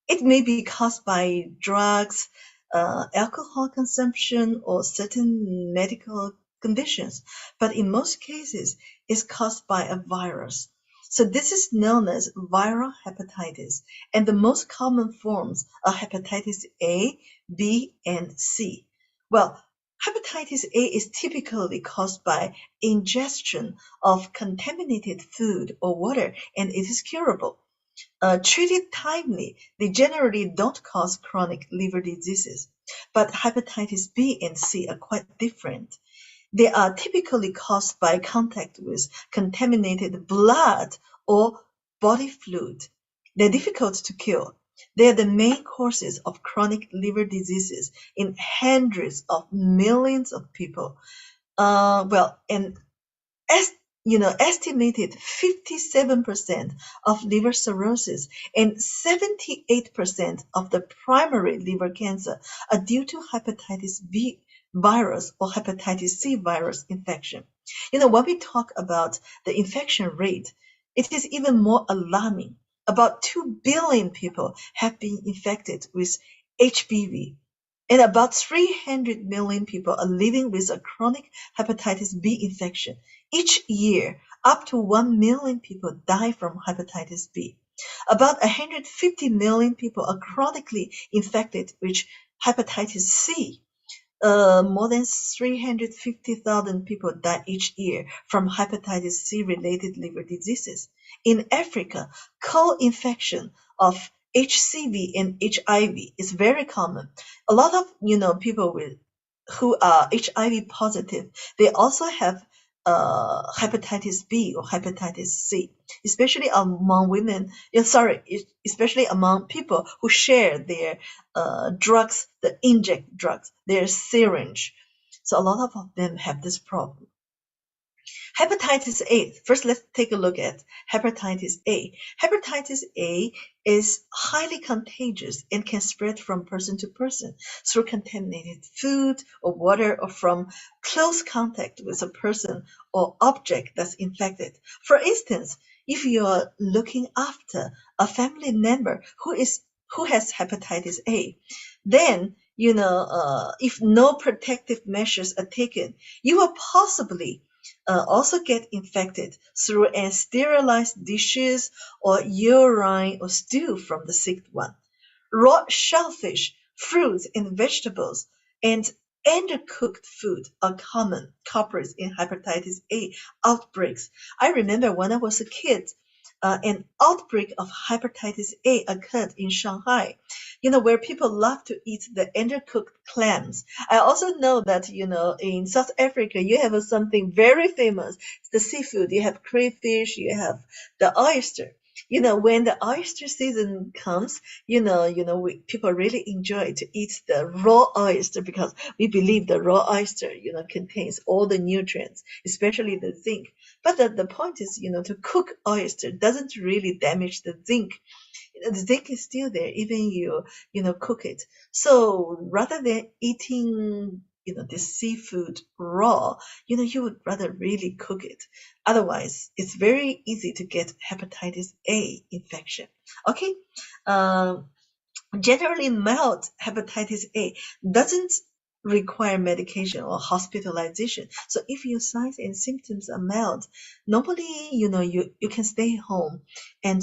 It may be caused by drugs, alcohol consumption, or certain medical conditions, but in most cases, it's caused by a virus. So this is known as viral hepatitis, and the most common forms are hepatitis A, B, and C. Well, hepatitis A is typically caused by ingestion of contaminated food or water, and it is curable. Treated timely, they generally don't cause chronic liver diseases. But hepatitis B and C are quite different. They are typically caused by contact with contaminated blood or body fluid. They're difficult to cure. They are the main causes of chronic liver diseases in hundreds of millions of people. And as estimated 57% of liver cirrhosis and 78% of the primary liver cancer are due to hepatitis B virus or hepatitis C virus infection. When we talk about the infection rate, it is even more alarming. About 2 billion people have been infected with HBV, and about 300 million people are living with a chronic hepatitis B infection. Each year, up to 1 million people die from hepatitis B. About 150 million people are chronically infected with hepatitis C. More than 350,000 people die each year from hepatitis C-related liver diseases. In Africa, co-infection of HCV and HIV is very common. A lot of people who are HIV positive, they also have hepatitis B or hepatitis C, especially among women. Especially among people who share their drugs, the inject drugs, their syringe. So a lot of them have this problem. Hepatitis A. First, let's take a look at hepatitis A. Hepatitis A is highly contagious and can spread from person to person through contaminated food or water or from close contact with a person or object that's infected. For instance, if you're looking after a family member who has hepatitis A, then if no protective measures are taken, you will possibly also get infected through unsterilized dishes or urine or stew from the sick one. Raw shellfish, fruits and vegetables, and undercooked food are common culprits in hepatitis A outbreaks. I remember when I was a kid, an outbreak of hepatitis A occurred in Shanghai, where people love to eat the undercooked clams. I also know that, in South Africa, you have something very famous, the seafood. You have crayfish, you have the oyster. When the oyster season comes, people really enjoy to eat the raw oyster because we believe the raw oyster, contains all the nutrients, especially the zinc. But the point is, to cook oyster doesn't really damage the zinc. The zinc is still there, even cook it. So rather than eating, this seafood raw, you would rather really cook it. Otherwise, it's very easy to get hepatitis A infection. Okay. Um, Generally, mild hepatitis A doesn't require medication or hospitalization. So if your signs and symptoms are mild, normally, you can stay home and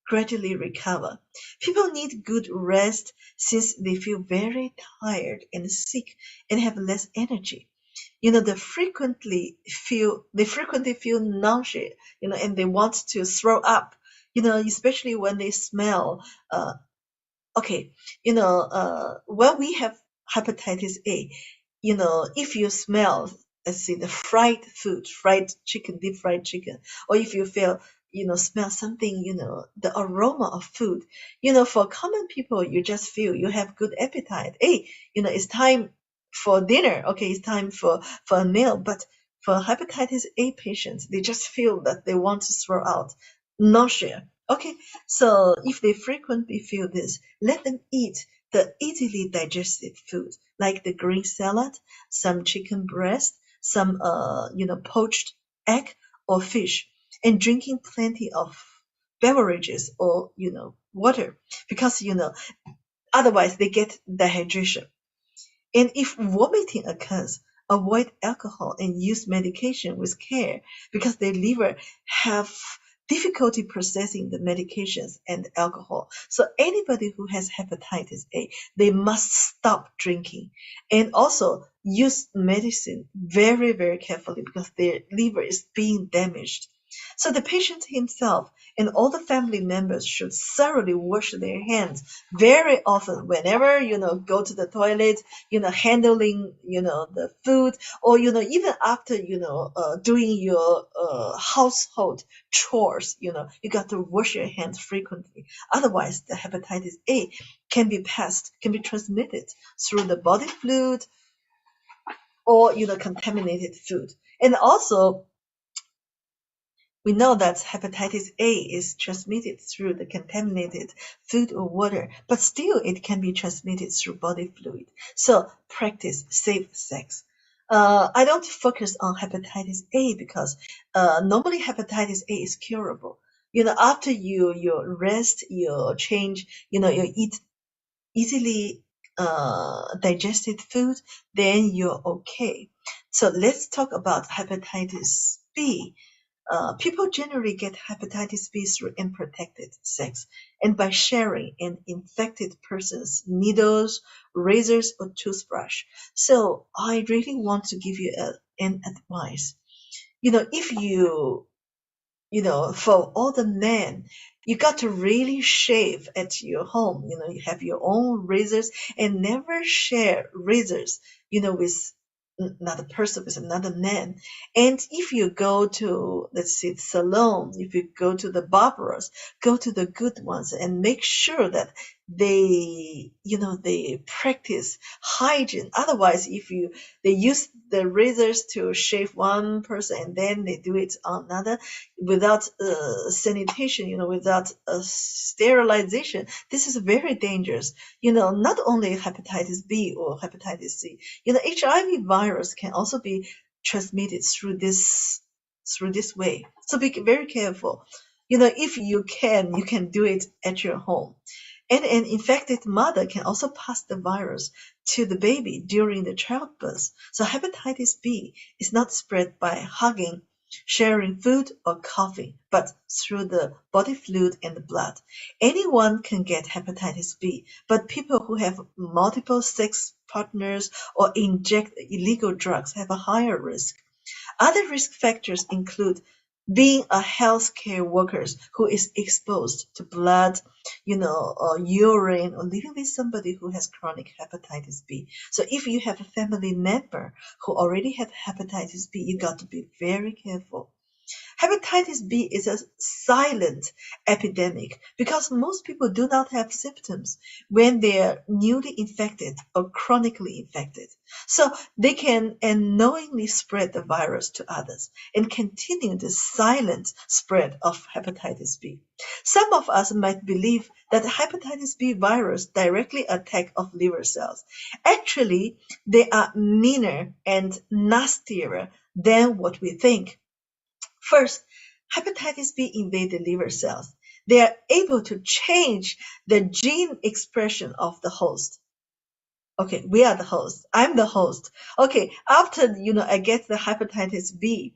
gradually recover. People need good rest since they feel very tired and sick and have less energy. They frequently feel nausea, and they want to throw up, especially when they smell okay, when we have hepatitis A, if you smell, let's say the fried food, fried chicken, deep fried chicken, or if you feel, smell something, the aroma of food, for common people, you just feel you have good appetite. Hey, it's time for dinner. Okay, it's time for a meal. But for hepatitis A patients, they just feel that they want to throw out nausea. Okay, so if they frequently feel this, let them eat the easily digested food like the green salad, some chicken breast, some poached egg or fish, and drinking plenty of beverages or water because otherwise they get dehydration. And if vomiting occurs, avoid alcohol and use medication with care because the liver have difficulty processing the medications and alcohol. So anybody who has hepatitis A, they must stop drinking and also use medicine very, very carefully because their liver is being damaged. So the patient himself and all the family members should thoroughly wash their hands very often whenever go to the toilet, handling the food, or even after doing your household chores, you got to wash your hands frequently. Otherwise, the hepatitis A can be transmitted through the body fluid or contaminated food. And also, We know that hepatitis A is transmitted through the contaminated food or water, but still it can be transmitted through body fluid. So practice safe sex. I don't focus on hepatitis A because normally hepatitis A is curable. After you rest, you change, you eat easily digested food, then you're okay. So let's talk about hepatitis B. People generally get hepatitis B through unprotected sex and by sharing an infected person's needles, razors, or toothbrush. So I really want to give you an advice. If for all the men, you got to really shave at your home. You have your own razors and never share razors, with another person, with another man. And if you go to, let's say, the salon, if you go to the barbers, go to the good ones and make sure that they practice hygiene. Otherwise, if they use the razors to shave one person and then they do it on another, without sanitation, without sterilization, this is very dangerous. Not only hepatitis B or hepatitis C, HIV virus can also be transmitted through this way. So be very careful. If you can do it at your home. And an infected mother can also pass the virus to the baby during the childbirth. So hepatitis B is not spread by hugging, sharing food, or coughing, but through the body fluid and the blood. Anyone can get hepatitis B, but people who have multiple sex partners or inject illegal drugs have a higher risk. Other risk factors include being a healthcare worker who is exposed to blood, or urine, or living with somebody who has chronic hepatitis B. So if you have a family member who already had hepatitis B, you got to be very careful. Hepatitis B is a silent epidemic because most people do not have symptoms when they are newly infected or chronically infected. So they can unknowingly spread the virus to others and continue the silent spread of hepatitis B. Some of us might believe that the hepatitis B virus directly attack of liver cells. Actually, they are meaner and nastier than what we think. First, hepatitis B invade the liver cells. They are able to change the gene expression of the host. Okay, we are the host. I'm the host. Okay, after I get the hepatitis B,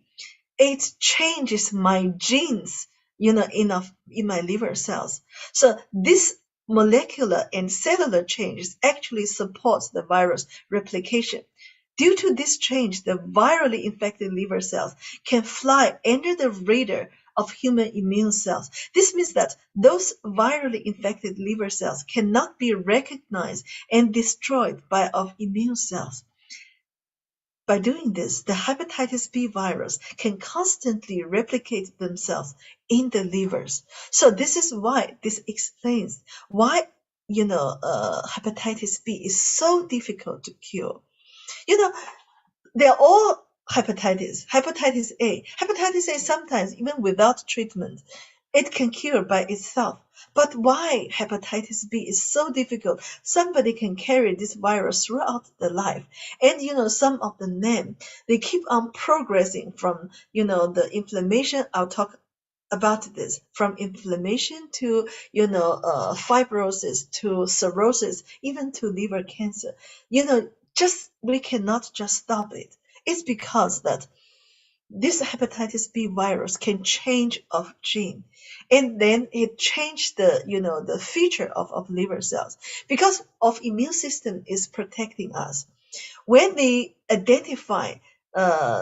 it changes my genes, in my liver cells. So this molecular and cellular changes actually supports the virus replication. Due to this change, the virally infected liver cells can fly under the radar of human immune cells. This means that those virally infected liver cells cannot be recognized and destroyed by of immune cells. By doing this, the hepatitis B virus can constantly replicate themselves in the livers. So this explains why, hepatitis B is so difficult to cure. They're all hepatitis. Hepatitis A. Hepatitis A sometimes, even without treatment, it can cure by itself. But why hepatitis B is so difficult? Somebody can carry this virus throughout their life. And some of the men, they keep on progressing from, the inflammation. I'll talk about this, from inflammation to fibrosis to cirrhosis, even to liver cancer. Just we cannot just stop it. It's because that this hepatitis B virus can change of gene, and then it changed the feature of liver cells, because of immune system is protecting us. When they identify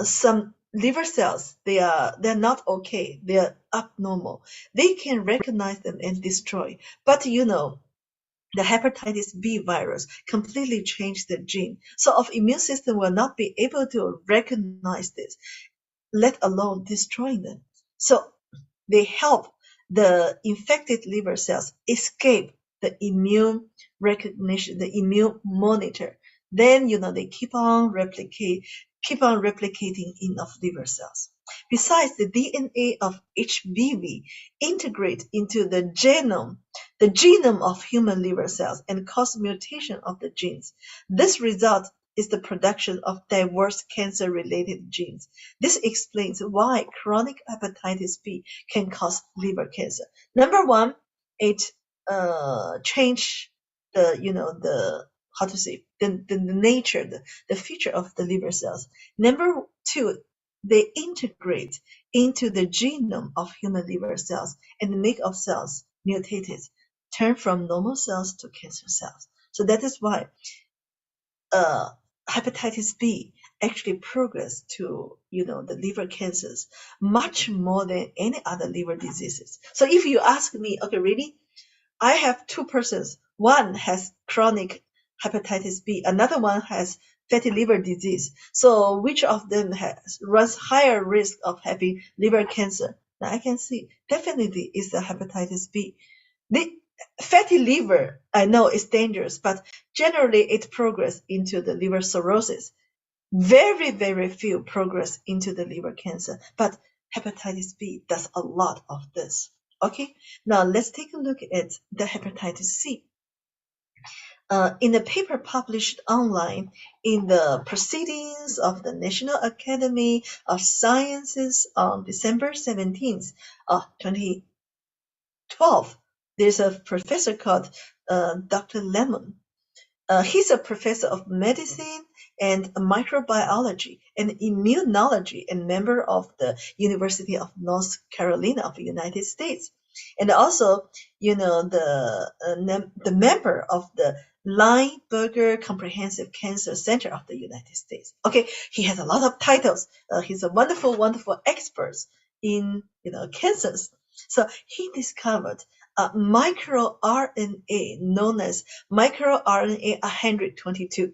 some liver cells, they're not okay, they're abnormal, they can recognize them and destroy. But the hepatitis B virus completely changed the gene. So our immune system will not be able to recognize this, let alone destroying them. So they help the infected liver cells escape the immune recognition, the immune monitor. Then they keep on replicating enough liver cells. Besides, the DNA of HBV integrates into the genome of human liver cells, and cause mutation of the genes. This result is the production of diverse cancer-related genes. This explains why chronic hepatitis B can cause liver cancer. Number one, it change the how to say the nature, the feature of the liver cells. Number two, they integrate into the genome of human liver cells and make of cells mutated, turn from normal cells to cancer cells. So that is why uh, hepatitis B actually progress to the liver cancers much more than any other liver diseases. So if you ask me, okay, really, I have two persons. One has chronic hepatitis B, another one has fatty liver disease. So which of them runs higher risk of having liver cancer? Now I can see definitely is the hepatitis B. The fatty liver, I know is dangerous, but generally it progress into the liver cirrhosis. Very, very few progress into the liver cancer, but hepatitis B does a lot of this. Okay, now let's take a look at the hepatitis C. In a paper published online in the Proceedings of the National Academy of Sciences on December 17th, 2012, there's a professor called Dr. Lemon. He's a professor of medicine and microbiology and immunology and member of the University of North Carolina of the United States. And also, the member of the Lineberger Comprehensive Cancer Center of the United States. Okay, he has a lot of titles. He's a wonderful, wonderful expert in cancers. So he discovered a microRNA known as microRNA 122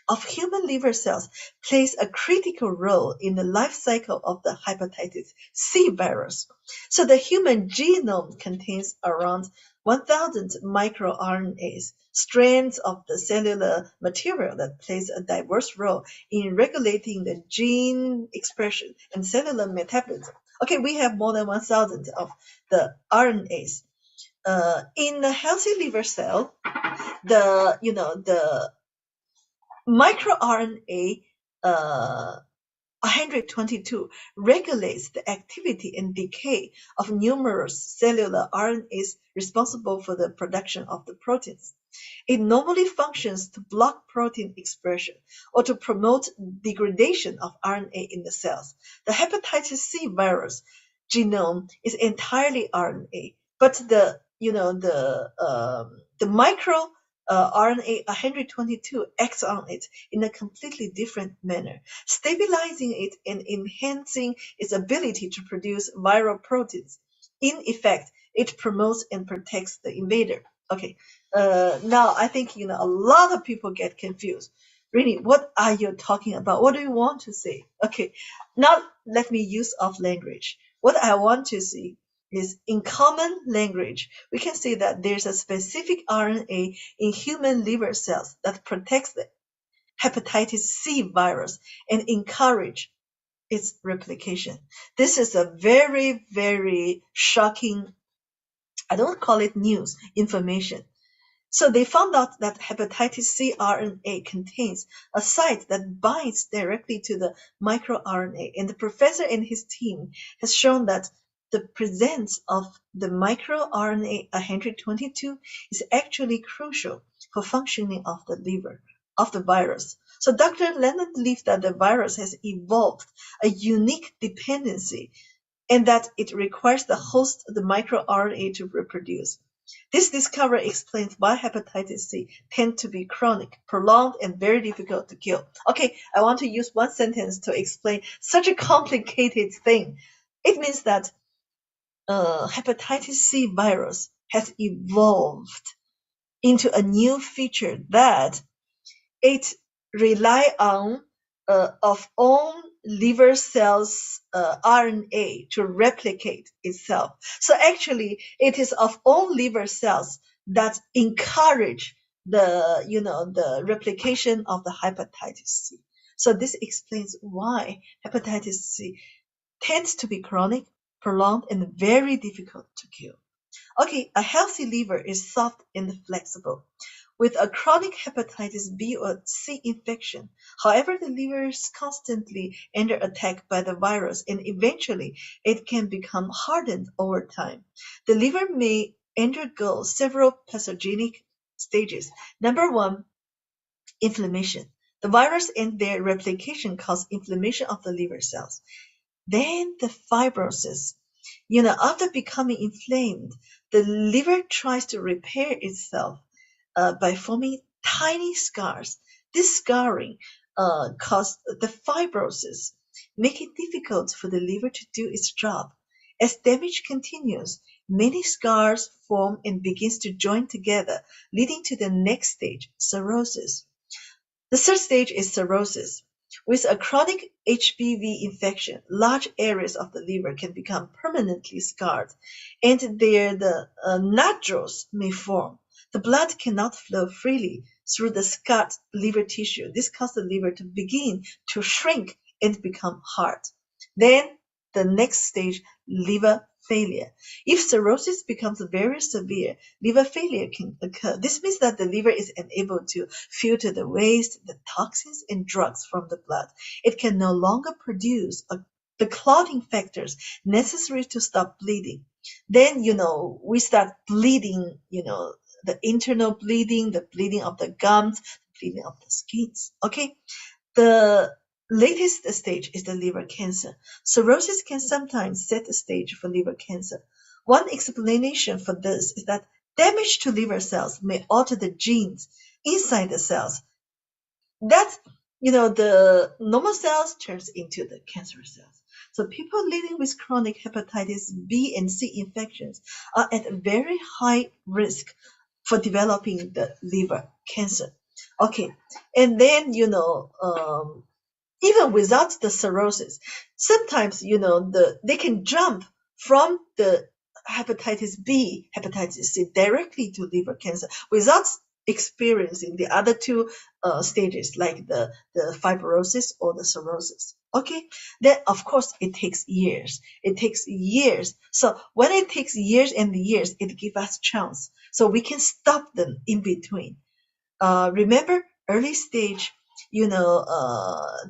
of human liver cells plays a critical role in the life cycle of the hepatitis C virus. So the human genome contains around 1,000 microRNAs, strands of the cellular material that plays a diverse role in regulating the gene expression and cellular metabolism. Okay, we have more than 1,000 of the RNAs. In a healthy liver cell, the microRNA 122 regulates the activity and decay of numerous cellular RNAs responsible for the production of the proteins. It normally functions to block protein expression or to promote degradation of RNA in the cells. The hepatitis C virus genome is entirely RNA, but the micro RNA 122 acts on it in a completely different manner, stabilizing it and enhancing its ability to produce viral proteins. In effect, it promotes and protects the invader. Okay, now I think a lot of people get confused. Really, what are you talking about? What do you want to say? Okay, now let me use of language. What I want to see is in common language, we can say that there's a specific RNA in human liver cells that protects the hepatitis C virus and encourage its replication. This is a very, very shocking, I don't call it news, information. So they found out that hepatitis C RNA contains a site that binds directly to the microRNA, and the professor and his team has shown that the presence of the microRNA 122 is actually crucial for functioning of the liver of the virus. So Dr. Lennon believes that the virus has evolved a unique dependency and that it requires the host of the microRNA to reproduce. This discovery explains why hepatitis C tend to be chronic, prolonged, and very difficult to kill. Okay, I want to use one sentence to explain such a complicated thing. It means that hepatitis C virus has evolved into a new feature that it rely on of own liver cells RNA to replicate itself. So actually, it is of own liver cells that encourage the replication of the hepatitis C. So this explains why hepatitis C tends to be chronic, prolonged, and very difficult to cure. Okay, a healthy liver is soft and flexible. With a chronic hepatitis B or C infection, however, the liver is constantly under attack by the virus and eventually it can become hardened over time. The liver may undergo several pathogenic stages. Number one, inflammation. The virus and their replication cause inflammation of the liver cells. Then the fibrosis. After becoming inflamed, the liver tries to repair itself by forming tiny scars. This scarring causes the fibrosis, make it difficult for the liver to do its job. As damage continues, many scars form and begins to join together, leading to the next stage, cirrhosis. The third stage is cirrhosis. With a chronic HBV infection, large areas of the liver can become permanently scarred, and there the nodules may form. The blood cannot flow freely through the scarred liver tissue. This causes the liver to begin to shrink and become hard. Then the next stage, liver failure. If cirrhosis becomes very severe, liver failure can occur. This means that the liver is unable to filter the waste, the toxins, and drugs from the blood. It can no longer produce the clotting factors necessary to stop bleeding. Then, we start bleeding, the internal bleeding, the bleeding of the gums, the bleeding of the skins. Okay? The latest stage is the liver cancer. Cirrhosis can sometimes set the stage for liver cancer. One explanation for this is that damage to liver cells may alter the genes inside the cells. That, the normal cells turns into the cancerous cells. So people living with chronic hepatitis B and C infections are at a very high risk for developing the liver cancer. Okay, and then, even without the cirrhosis, sometimes, they can jump from the hepatitis B, hepatitis C directly to liver cancer without experiencing the other two stages like the fibrosis or the cirrhosis. Okay, then of course it takes years. It takes years. So when it takes years and years, it gives us chance. So we can stop them in between. Remember, early stage,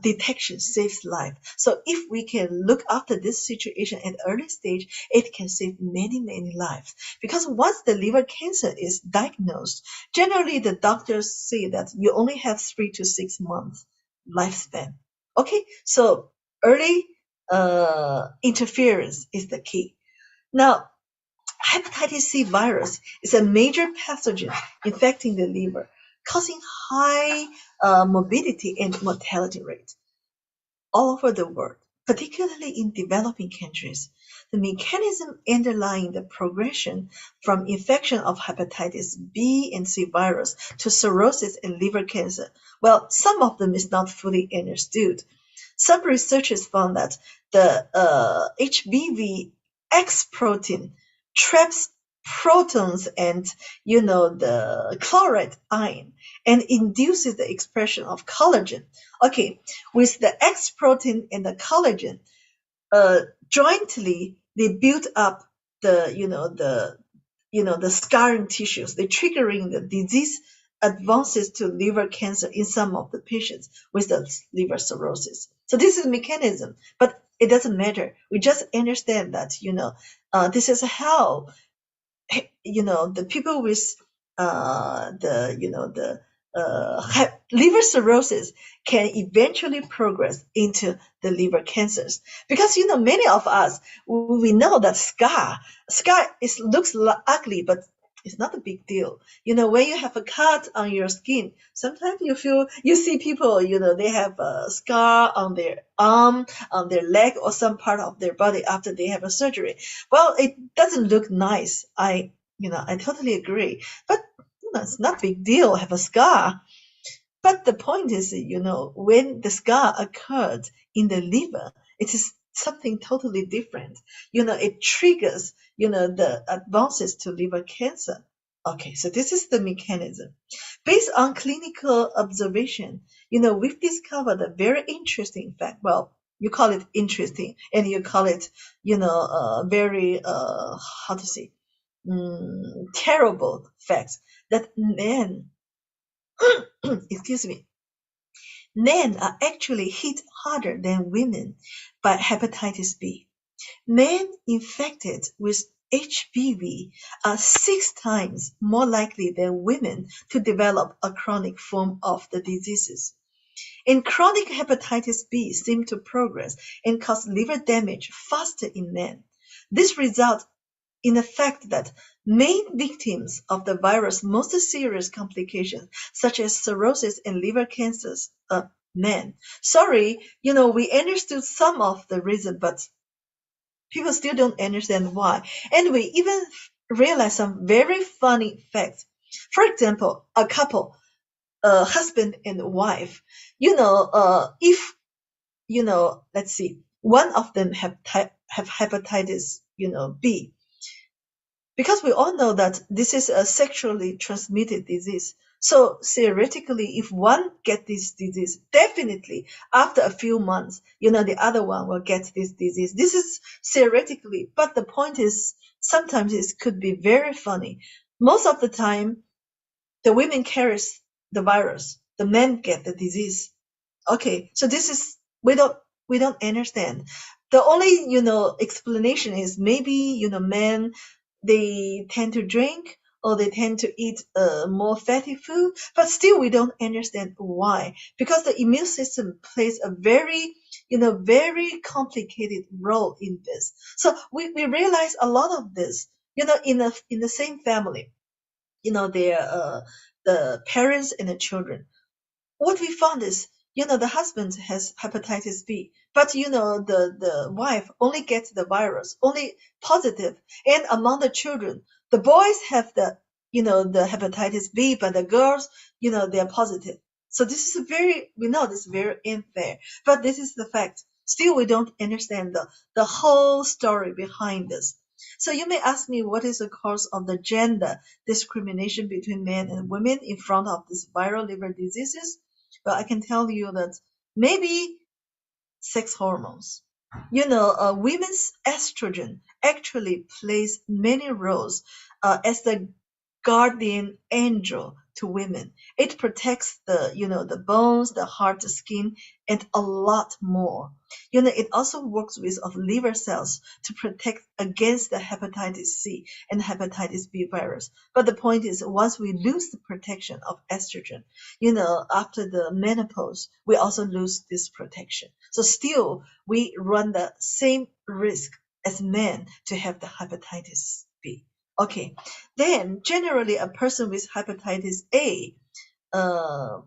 detection saves life. So if we can look after this situation at early stage, it can save many, many lives. Because once the liver cancer is diagnosed, generally the doctors say that you only have 3 to 6 months lifespan. Okay, so early interference is the key. Now, hepatitis C virus is a major pathogen infecting the liver, causing high morbidity and mortality rate all over the world, particularly in developing countries. The mechanism underlying the progression from infection of hepatitis B and C virus to cirrhosis and liver cancer, well, some of them is not fully understood. Some researchers found that the HBV X protein traps protons and the chloride ion and induces the expression of collagen. Okay, with the X protein and the collagen jointly they build up the scarring tissues. They triggering the disease advances to liver cancer in some of the patients with the liver cirrhosis. So this is a mechanism, but it doesn't matter. We just understand that this is how the people with liver cirrhosis can eventually progress into the liver cancers. Because many of us, we know that scar looks ugly, but it's not a big deal. When you have a cut on your skin, sometimes you see people, they have a scar on their arm, on their leg, or some part of their body after they have a surgery. Well, it doesn't look nice. I totally agree. But it's not a big deal, have a scar. But the point is, when the scar occurred in the liver, it is something totally different. It triggers, the advances to liver cancer. Okay, so this is the mechanism. Based on clinical observation, we've discovered a very interesting fact. Well, You call it interesting, and you call it, very, how to say, terrible fact that men, excuse me, men are actually hit harder than women by hepatitis B. Men infected with HBV are 6 times more likely than women to develop a chronic form of the diseases. And chronic hepatitis B seems to progress and cause liver damage faster in men. This results in the fact that main victims of the virus' most serious complications, such as cirrhosis and liver cancers, are men. Sorry, we understood some of the reason, but people still don't understand why. And we even realize some very funny facts. For example, a couple, husband and wife, if, let's see, one of them have hepatitis, B, because we all know that this is a sexually transmitted disease. So theoretically, if one get this disease, definitely after a few months, the other one will get this disease. This is theoretically, but the point is sometimes it could be very funny. Most of the time, the women carries the virus, the men get the disease. Okay, so this is we don't understand. The only explanation is maybe men, they tend to drink or they tend to eat more fatty food, but still we don't understand why, because the immune system plays a very complicated role in this. So we realize a lot of this in the same family, their the parents and the children. What we found is, the husband has hepatitis B, but the wife only gets the virus, only positive. And among the children, the boys have the hepatitis B, but the girls, they are positive. So this is we know this is very unfair, but this is the fact. Still, we don't understand the whole story behind this. So you may ask me, what is the cause of the gender discrimination between men and women in front of these viral liver diseases? Well, I can tell you that maybe sex hormones. Women's estrogen actually plays many roles as the guardian angel to women. It protects the bones, the heart, the skin, and a lot more. It also works with of liver cells to protect against the hepatitis C and hepatitis B virus. But the point is, once we lose the protection of estrogen, after the menopause, we also lose this protection. So still, we run the same risk as men to have the hepatitis B. Okay, then generally a person with hepatitis A uh,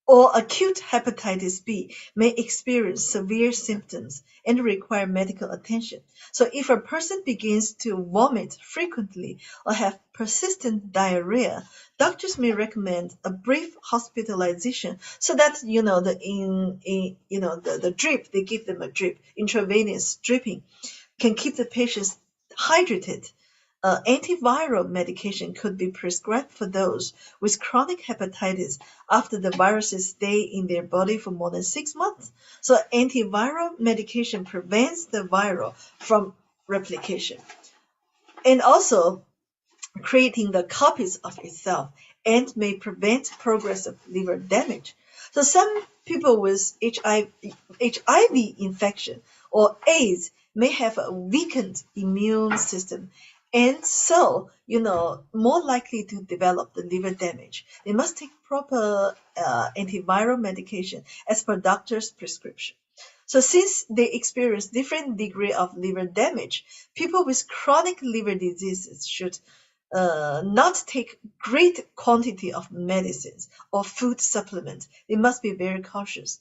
or acute hepatitis B may experience severe symptoms and require medical attention. So if a person begins to vomit frequently or have persistent diarrhea, doctors may recommend a brief hospitalization so that the drip, they give them a drip, intravenous dripping, can keep the patients hydrated. Antiviral medication could be prescribed for those with chronic hepatitis after the viruses stay in their body for more than 6 months. So antiviral medication prevents the viral from replication and also creating the copies of itself, and may prevent progressive liver damage. So some people with HIV infection or AIDS may have a weakened immune system, and so more likely to develop the liver damage. They must take proper antiviral medication as per doctor's prescription. So since they experience different degree of liver damage, people with chronic liver diseases should not take great quantity of medicines or food supplements. They must be very cautious.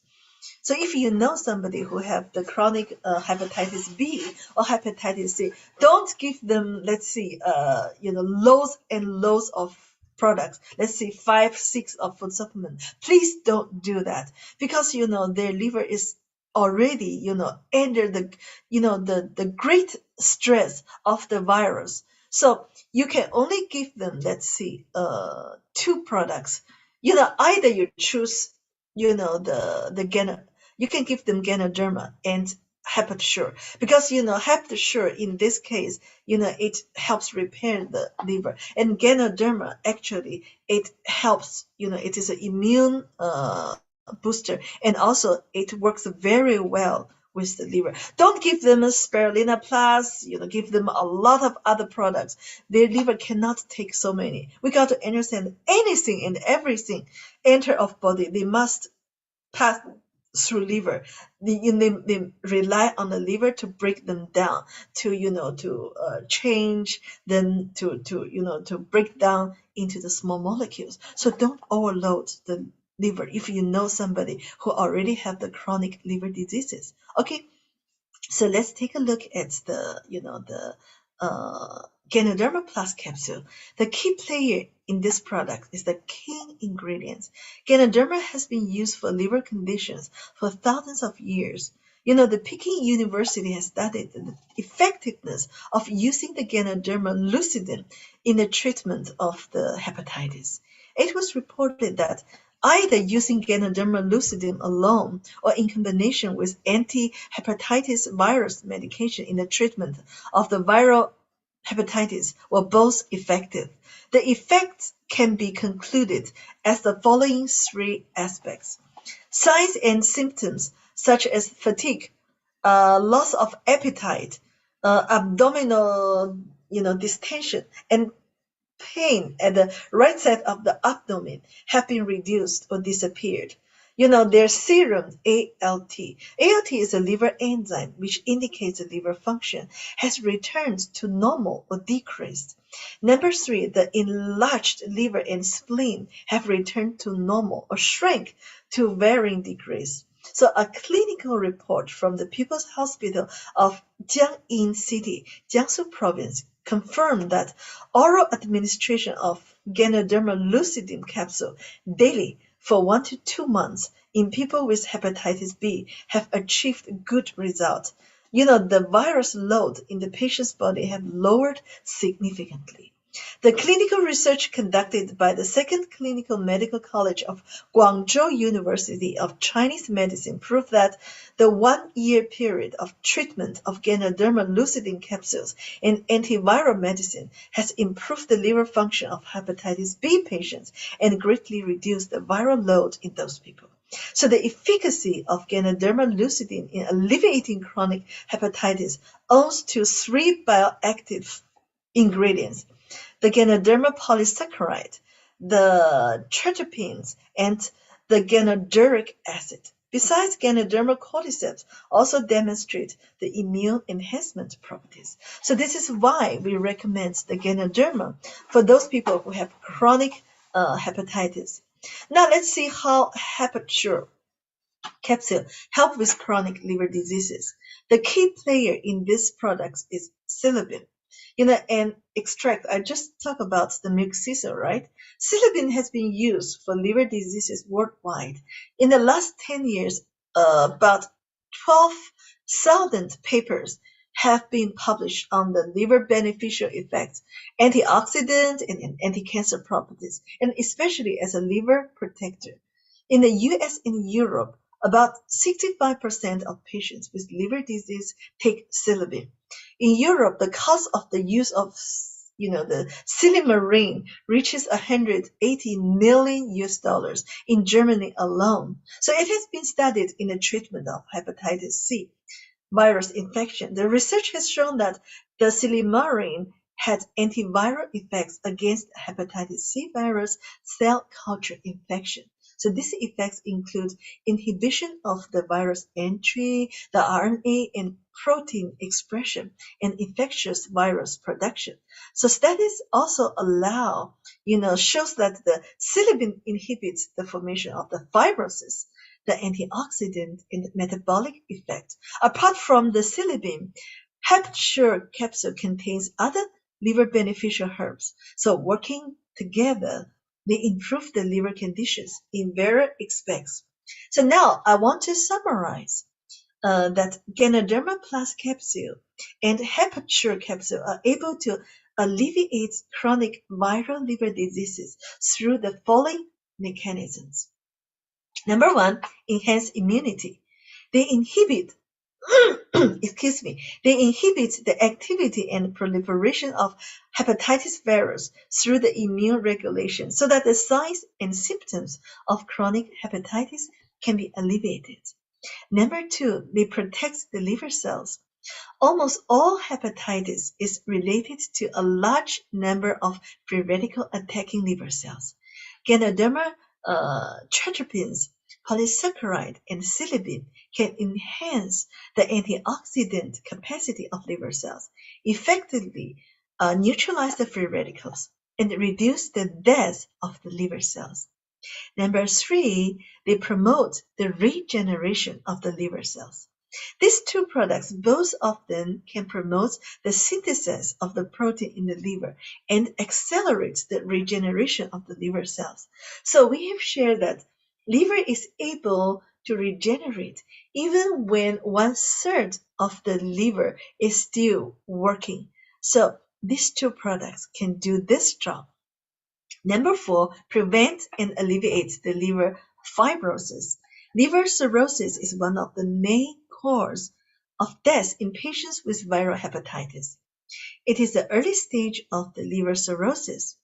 So if you know somebody who have the chronic hepatitis B or hepatitis C, don't give them, let's see, loads and loads of products. Let's say 5, 6 of food supplement. Please don't do that, because their liver is already under the great stress of the virus. So you can only give them, let's see, 2 products. Either you choose the you can give them Ganoderma and Hepatitis, because Hepatitis in this case, it helps repair the liver, and Ganoderma actually it helps, it is an immune booster, and also it works very well with the liver. Don't give them a spirulina plus, give them a lot of other products. Their liver cannot take so many. We got to understand anything and everything enter of body, they must pass through liver. They rely on the liver to break them down, to change them, to break down into the small molecules. So don't overload the liver if you know somebody who already have the chronic liver diseases. Okay, so let's take a look at the Ganoderma Plus capsule. The key player in this product is the king ingredients. Ganoderma has been used for liver conditions for thousands of years. The Peking University has studied the effectiveness of using the Ganoderma lucidum in the treatment of the hepatitis. It was reported that either using Ganoderma lucidum alone or in combination with anti-hepatitis virus medication in the treatment of the viral hepatitis were both effective. The effects can be concluded as the following three aspects. Signs and symptoms such as fatigue, loss of appetite, abdominal distension, and pain at the right side of the abdomen have been reduced or disappeared. Their serum ALT. ALT is a liver enzyme which indicates the liver function has returned to normal or decreased. Number three, the enlarged liver and spleen have returned to normal or shrank to varying degrees. So a clinical report from the People's Hospital of Jiangyin City, Jiangsu Province, confirmed that oral administration of Ganoderma lucidum capsule daily for 1 to 2 months in people with hepatitis B have achieved good results. The virus load in the patient's body have lowered significantly. The clinical research conducted by the Second Clinical Medical College of Guangzhou University of Chinese Medicine proved that the 1-year period of treatment of Ganoderma lucidum capsules and antiviral medicine has improved the liver function of hepatitis B patients and greatly reduced the viral load in those people. So the efficacy of Ganoderma lucidum in alleviating chronic hepatitis owes to 3 bioactive ingredients: the Ganoderma polysaccharide, the terpenes, and the ganoderic acid. Besides, Ganoderma cordyceps also demonstrate the immune enhancement properties. So this is why we recommend the Ganoderma for those people who have chronic hepatitis. Now let's see how Hepatitis capsule help with chronic liver diseases. The key player in these products is silibin. And extract, I just talked about the milk thistle, right? Silibin has been used for liver diseases worldwide. In the last 10 years, about 12,000 papers have been published on the liver beneficial effects, antioxidant and anti-cancer properties, and especially as a liver protector. In the US and Europe, about 65% of patients with liver disease take silibin. In Europe, the cost of the use of the silimarin reaches 180 million US dollars in Germany alone. So it has been studied in the treatment of hepatitis C virus infection. The research has shown that the silimarin had antiviral effects against hepatitis C virus cell culture infection. So these effects include inhibition of the virus entry, the RNA and protein expression, and infectious virus production. So studies also shows that the silibin inhibits the formation of the fibrosis, the antioxidant and metabolic effect. Apart from the silibin, Hepatitis capsule contains other liver beneficial herbs. So working together, they improve the liver conditions in various aspects. So now I want to summarize that Ganoderma Plus capsule and Hepatitis capsule are able to alleviate chronic viral liver diseases through the following mechanisms. Number one, enhance immunity. They inhibit excuse me, they inhibit the activity and proliferation of hepatitis virus through the immune regulation so that the signs and symptoms of chronic hepatitis can be alleviated. Number two, they protect the liver cells. Almost all hepatitis is related to a large number of free radical attacking liver cells. Ganoderma tretipins, polysaccharide, and silibin can enhance the antioxidant capacity of liver cells, effectively neutralize the free radicals, and reduce the death of the liver cells. Number three, they promote the regeneration of the liver cells. These two products, both of them can promote the synthesis of the protein in the liver and accelerate the regeneration of the liver cells. So we have shared that liver is able to regenerate even when 1/3 of the liver is still working. So these two products can do this job. Number four, prevent and alleviate the liver fibrosis. Liver cirrhosis is one of the main causes of death in patients with viral hepatitis. It is the early stage of the liver cirrhosis.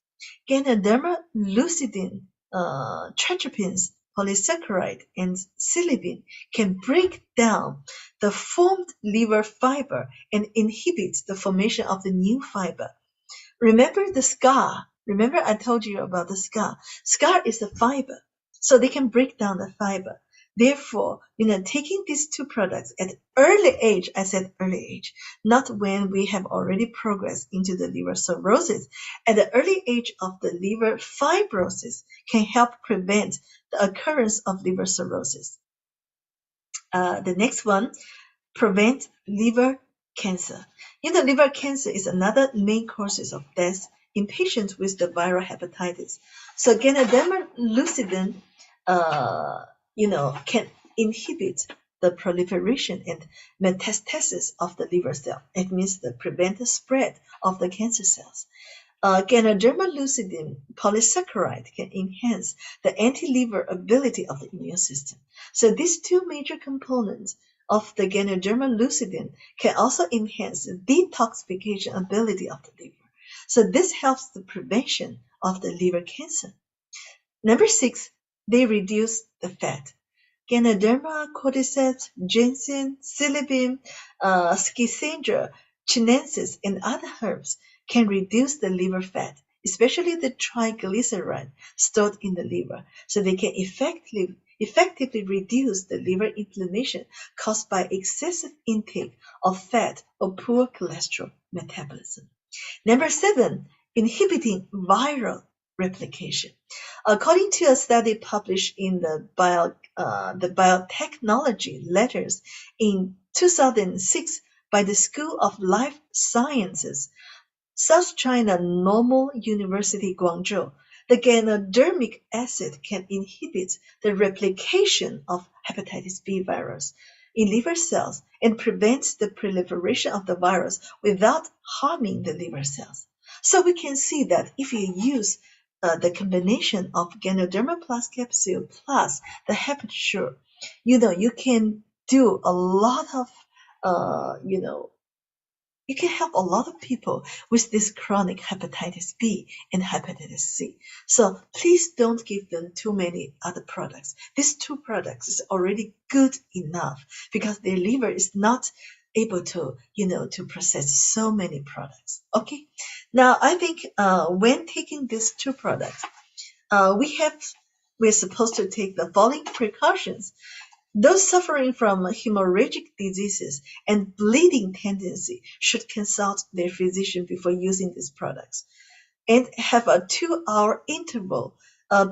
Ganoderma lucidin, tretipins, polysaccharide, and silibin can break down the formed liver fiber and inhibit the formation of the new fiber. Remember the scar. Remember I told you about the scar. Scar is a fiber, so they can break down the fiber. Therefore, taking these two products at early age, I said early age, not when we have already progressed into the liver cirrhosis. At the early age of the liver fibrosis can help prevent the occurrence of liver cirrhosis. The next one, prevent liver cancer. Liver cancer is another main cause of death in patients with the viral hepatitis. So Ganoderma lucidin, can inhibit the proliferation and metastasis of the liver cell. It means to prevent the spread of the cancer cells. Ganoderma lucidin polysaccharide can enhance the anti-liver ability of the immune system. So these two major components of the Ganoderma lucidin can also enhance the detoxification ability of the liver. So this helps the prevention of the liver cancer. Number six, they reduce the fat. Ganoderma, cordyceps, ginseng, silibin, schisandra, chinensis, and other herbs can reduce the liver fat, especially the triglyceride stored in the liver, so they can effectively reduce the liver inflammation caused by excessive intake of fat or poor cholesterol metabolism. Number seven, inhibiting viral replication. According to a study published in the Biotechnology Letters in 2006 by the School of Life Sciences, South China Normal University, Guangzhou, the ganodermic acid can inhibit the replication of hepatitis B virus in liver cells and prevents the proliferation of the virus without harming the liver cells. So we can see that if you use the combination of Ganoderma plus capsule plus the HepatiSure, you can do a lot of, you can help a lot of people with this chronic hepatitis B and hepatitis C. So please don't give them too many other products. These two products is already good enough because their liver is not able to, to process so many products. Okay. Now I think when taking these two products, we're supposed to take the following precautions. Those suffering from hemorrhagic diseases and bleeding tendency should consult their physician before using these products and have a 2-hour interval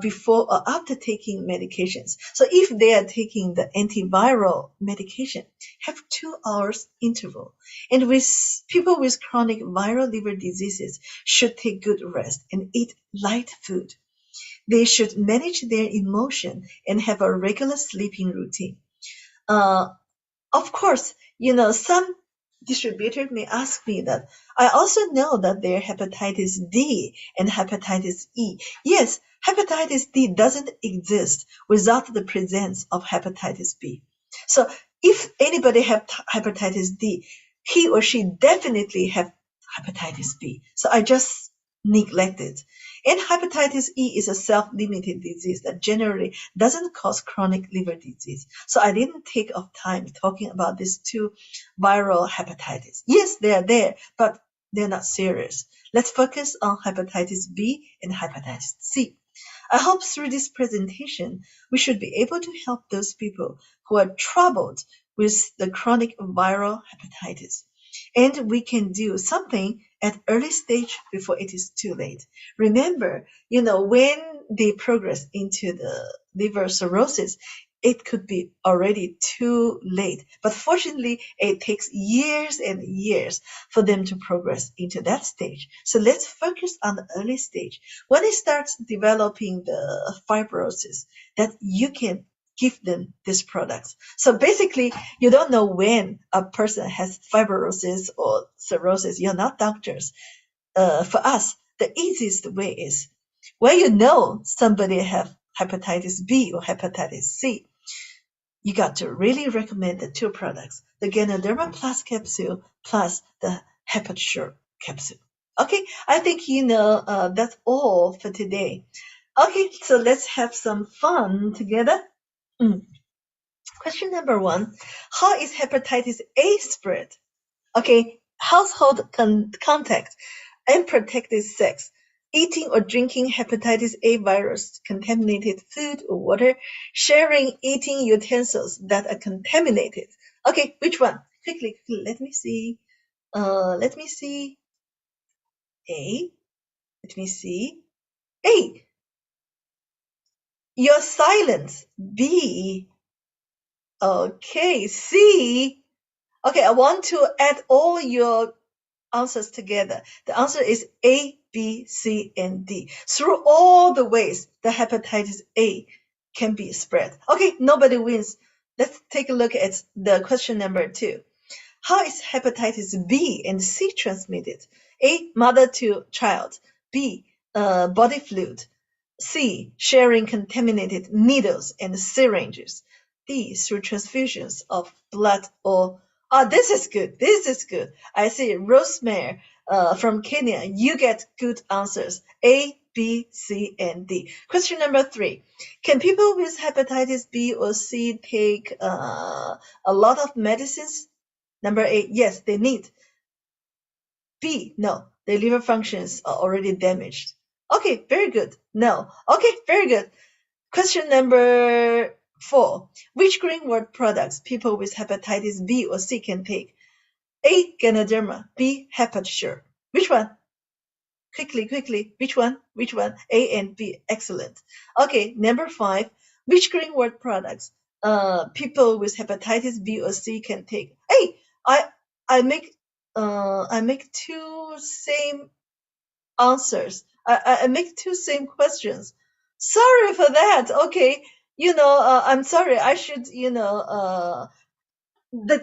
before or after taking medications. So if they are taking the antiviral medication, have 2 hours interval. And with people with chronic viral liver diseases should take good rest and eat light food. They should manage their emotion and have a regular sleeping routine. Of course, some distributor may ask me that I also know that there are hepatitis D and hepatitis E. Yes, hepatitis D doesn't exist without the presence of hepatitis B. So if anybody have hepatitis D, he or she definitely have hepatitis B. So I just neglected. And hepatitis E is a self-limited disease that generally doesn't cause chronic liver disease. So I didn't take of time talking about these two viral hepatitis. Yes, they are there, but they're not serious. Let's focus on hepatitis B and hepatitis C. I hope through this presentation, we should be able to help those people who are troubled with the chronic viral hepatitis. And we can do something at early stage before it is too late. Remember, when they progress into the liver cirrhosis, it could be already too late. But fortunately, it takes years and years for them to progress into that stage. So let's focus on the early stage. When it starts developing the fibrosis, that you can give them these products. So basically, you don't know when a person has fibrosis or cirrhosis. You're not doctors. For us, the easiest way is when you know somebody have hepatitis B or hepatitis C, you got to really recommend the two products, the Ganoderma Plus capsule plus the HepaSure capsule. Okay, I think that's all for today. Okay, so let's have some fun together. Question number 1, how is hepatitis A spread? Okay, household contact, unprotected sex, eating or drinking hepatitis A virus contaminated food or water, sharing eating utensils that are contaminated. Okay, which one? Quickly, let me see. Let me see. A. Let me see. A. Your silence. B. Okay, C. Okay, I want to add all your answers together. The answer is A, B, C, and D. Through all the ways the hepatitis A can be spread. Okay, nobody wins. Let's take a look at the question number 2. How is hepatitis B and C transmitted? A, mother to child. B, body fluid. C, sharing contaminated needles and syringes. D, through transfusions of blood or this is good. This is good. I see Rosemary from Kenya. You get good answers. A, B, C, and D. Question number 3. Can people with hepatitis B or C take a lot of medicines? Number 8. Yes, they need. B, no. Their liver functions are already damaged. Okay, very good. No. Okay, very good. Question number 4. Which Greenworld products people with hepatitis B or C can take? A, Ganoderma. B, HepaSure. Which one? Quickly. Which one? A and B. Excellent. Okay, number 5. Which Greenworld products people with hepatitis B or C can take? Hey, I make two same answers. I make two same questions. Sorry for that. Okay, I'm sorry. I should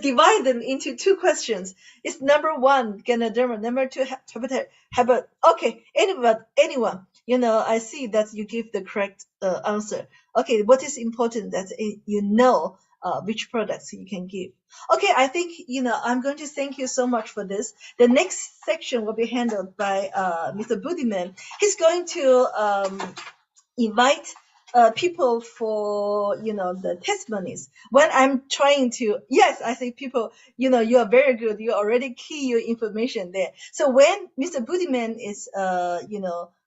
divide them into two questions. It's number 1, Ganoderma. Number 2, hepatitis. Okay, anyone. I see that you give the correct answer. Okay, what is important that you know which products you can give. Okay, I think I'm going to thank you so much for this. The next section will be handled by Mr. Budiman. He's going to invite people for the testimonies. When I'm trying to, yes, I say people, you are very good. You already key your information there. So when Mr. Budiman is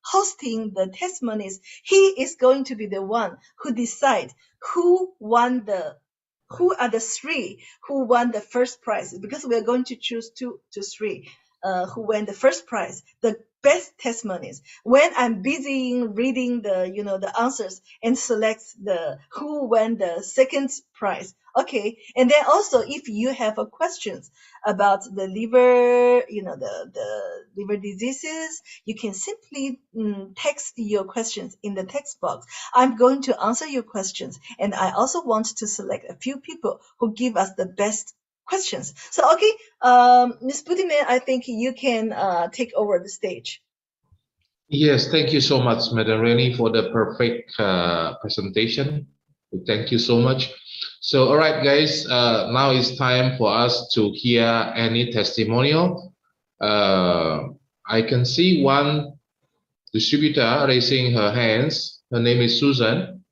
hosting the testimonies, he is going to be the one who decide who are the 3 who won the first prize, because we are going to choose 2 to 3 who won the first prize, the best testimonies. When I'm busy reading the answers and select the who won the second prize. Okay, and then also if you have a questions about the liver, the liver diseases, you can simply text your questions in the text box. I'm going to answer your questions, and I also want to select a few people who give us the best questions. So, okay, Ms. Budiman, I think you can take over the stage. Yes, thank you so much, Madam Reni, for the perfect presentation. Thank you so much. So, all right, guys, now it's time for us to hear any testimonial. I can see one distributor raising her hands. Her name is Susan.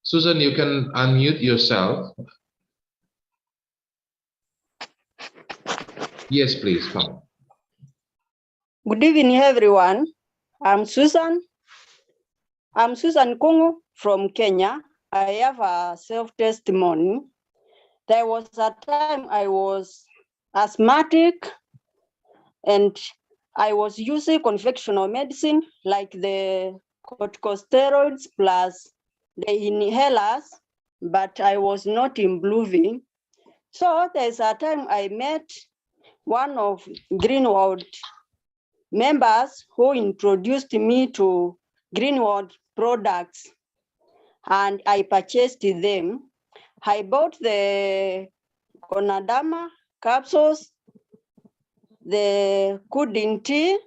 Susan, you can unmute yourself. Yes, please, come. Good evening, everyone. I'm Susan. I'm Susan Kungu from Kenya. I have a self-testimony. There was a time I was asthmatic and I was using conventional medicine like the corticosteroids plus the inhalers, but I was not improving. So there's a time I met one of Greenworld members who introduced me to Greenworld products, and I purchased them. I bought the Conadama capsules, the Kudin tea,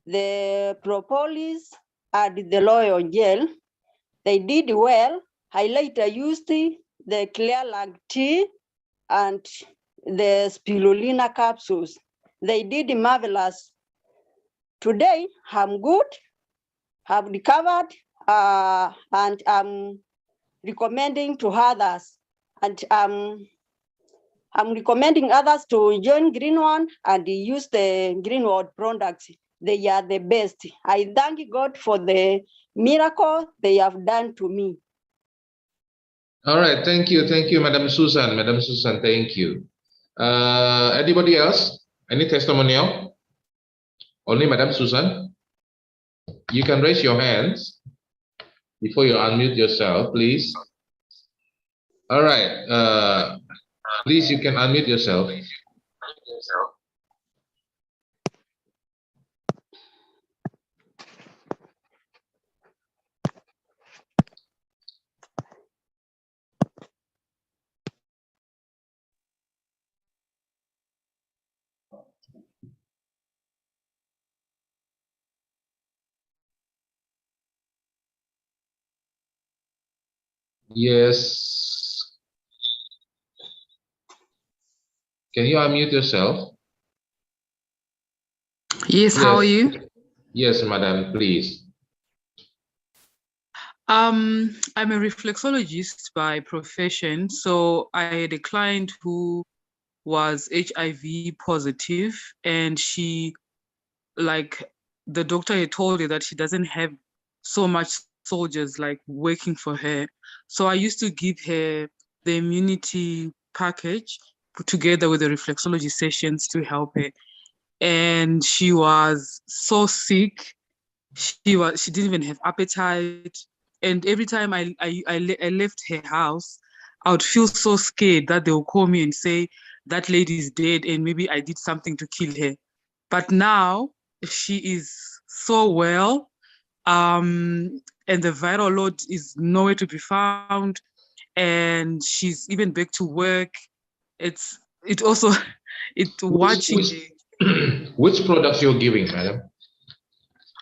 the propolis, and the loyal gel. They did well. I later used the clear lung tea and the spirulina capsules. They did marvelous. Today, I'm good, have recovered, and I'm recommending to others. And I'm recommending others to join Greenworld and use the Greenworld products. They are the best. I thank God for the miracle they have done to me. All right, thank you, Madam Susan. Madam Susan, thank you. Anybody else? Any testimonial? Only Madam Susan? You can raise your hands before you unmute yourself, please. All right, please, you can unmute yourself. Yes. Can you unmute yourself? Yes, how are you? Yes, madam, please. I'm a reflexologist by profession. So I had a client who was HIV positive, and she, like, the doctor had told her that she doesn't have so much soldiers like working for her. So I used to give her the immunity package put together with the reflexology sessions to help her. And she was so sick. She didn't even have appetite. And every time I left her house, I would feel so scared that they will call me and say that lady is dead and maybe I did something to kill her. But now she is so well, and the viral load is nowhere to be found, and she's even back to work. It also watching. Which products you're giving, madam?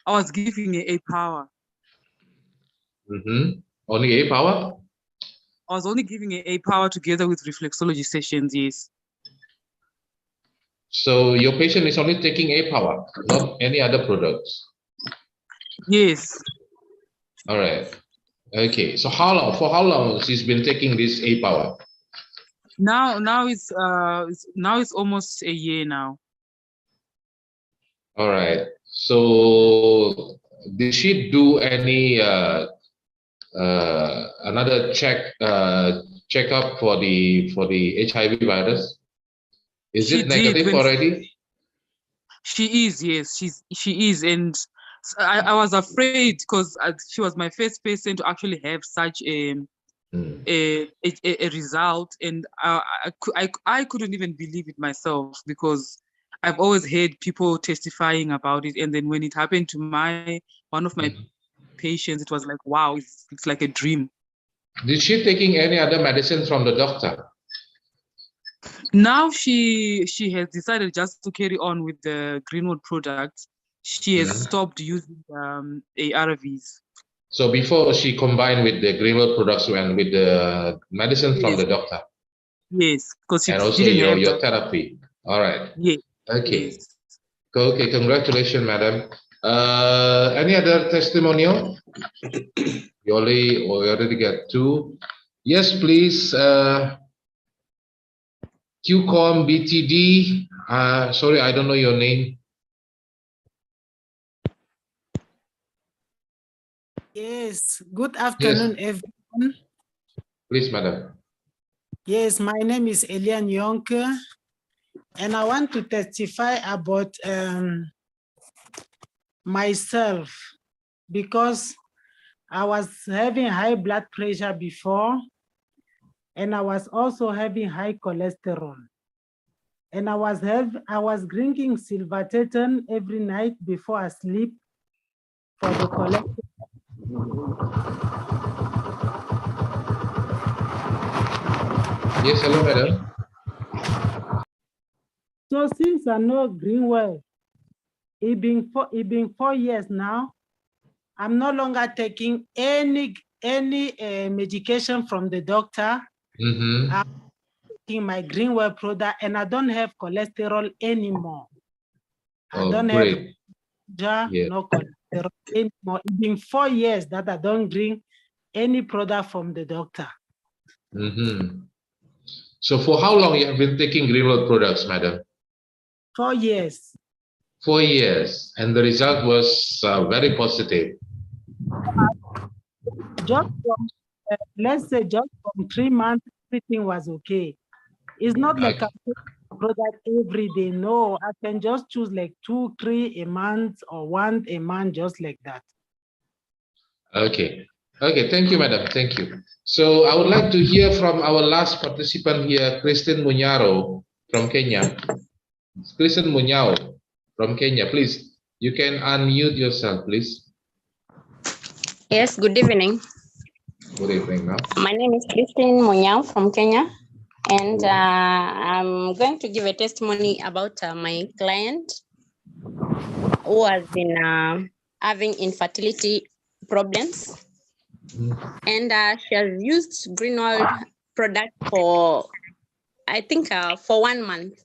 I was giving her A power. Only A power? I was only giving her A power together with reflexology sessions, yes. So your patient is only taking A power, not any other products? Yes. All right. Okay. So for how long she's been taking this A power? Now it's almost a year now. All right. So did she do any another checkup for the HIV virus? Is it negative already? She is, yes, she is, and I was afraid because she was my first patient to actually have such a result, and I couldn't even believe it myself, because I've always heard people testifying about it, and then when it happened to one of my patients, it was like, wow, it's like a dream. Did she taking any other medicine from the doctor? Now she has decided just to carry on with the Greenwood products. She has stopped using ARVs. So before she combined with the Greenworld products and with the medicine from Yes, the doctor, yes, because she and also didn't have your that. therapy. All right. Yes, Okay. yes. Okay. Congratulations, madam. Any other testimonial? We already got 2. Yes, please. QCOM BTD. Sorry, I don't know your name. Yes, good Yes, afternoon, everyone. please, madam. Yes, my name is Elian Yonke, and I want to testify about myself because I was having high blood pressure before, and I was also having high cholesterol. And I was drinking silvertatin every night before I sleep for the cholesterol. Yes, hello, madam. So since I know Greenwell, it been 4 years now, I'm no longer taking any medication from the doctor. Mm-hmm. I'm taking my Greenwell product, and I don't have cholesterol anymore. I Oh, don't have great. Yeah. no cholesterol anymore. It's been 4 years that I don't drink any product from the doctor. Mm-hmm. So for how long you have been taking Greenworld products, madam? 4 years. 4 years, and the result was very positive. Just from, let's say, just from 3 months, everything was okay. It's not like I take product every day. No, I can just choose like 2, 3 a month or 1 a month, just like that. Okay. Okay, thank you, madam. Thank you. So I would like to hear from our last participant here, Kristen Munyaro from Kenya. Kristen Munyao from Kenya, please. You can unmute yourself, please. Yes, good evening. Good evening, ma'am. My name is Christine Munyao from Kenya, and I'm going to give a testimony about my client who has been having infertility problems. And she has used Greenworld product for, I think, for 1 month.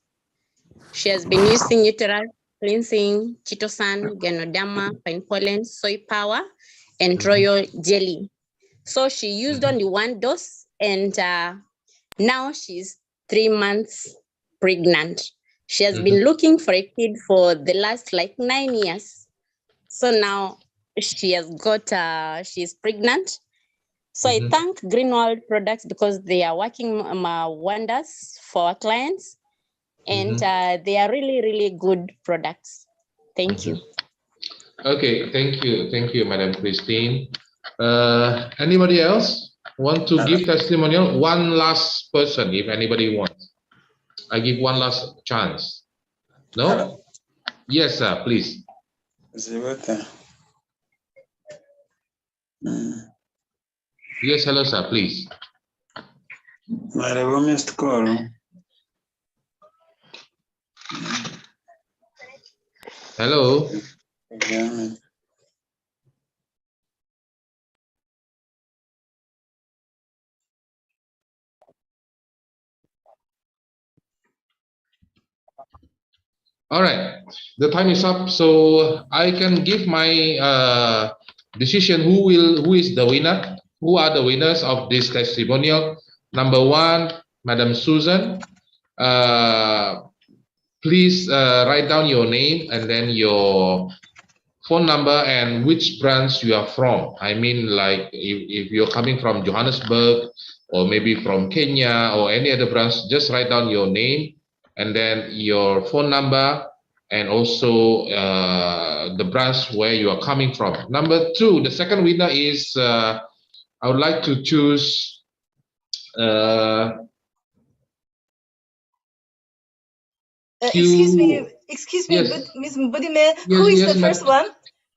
She has been using uterus cleansing, chitosan, ganoderma, pine pollen, soy power, and royal jelly. So she used only 1 dose, and now she's 3 months pregnant. She has been looking for a kid for the last like 9 years. So now she has got, she's pregnant. So I thank Greenworld products because they are working wonders for our clients, and they are really, really good products. Thank you. Okay, thank you, Madam Christine. Anybody else want to give testimonial? One last person, if anybody wants. I give one last chance. No? Hello. Yes, sir, please. Yes, hello, sir, please. Hello. All right, the time is up, so I can give my decision. Who is the winner? Who are the winners of this testimonial? Number 1, Madam Susan. Please write down your name and then your phone number and which branch you are from. I mean, like if you're coming from Johannesburg or maybe from Kenya or any other branch, just write down your name and then your phone number and also the branch where you are coming from. Number 2, the second winner is I would like to choose Excuse me, yes. but Ms. Mbudime, Yes, who is yes, the first one?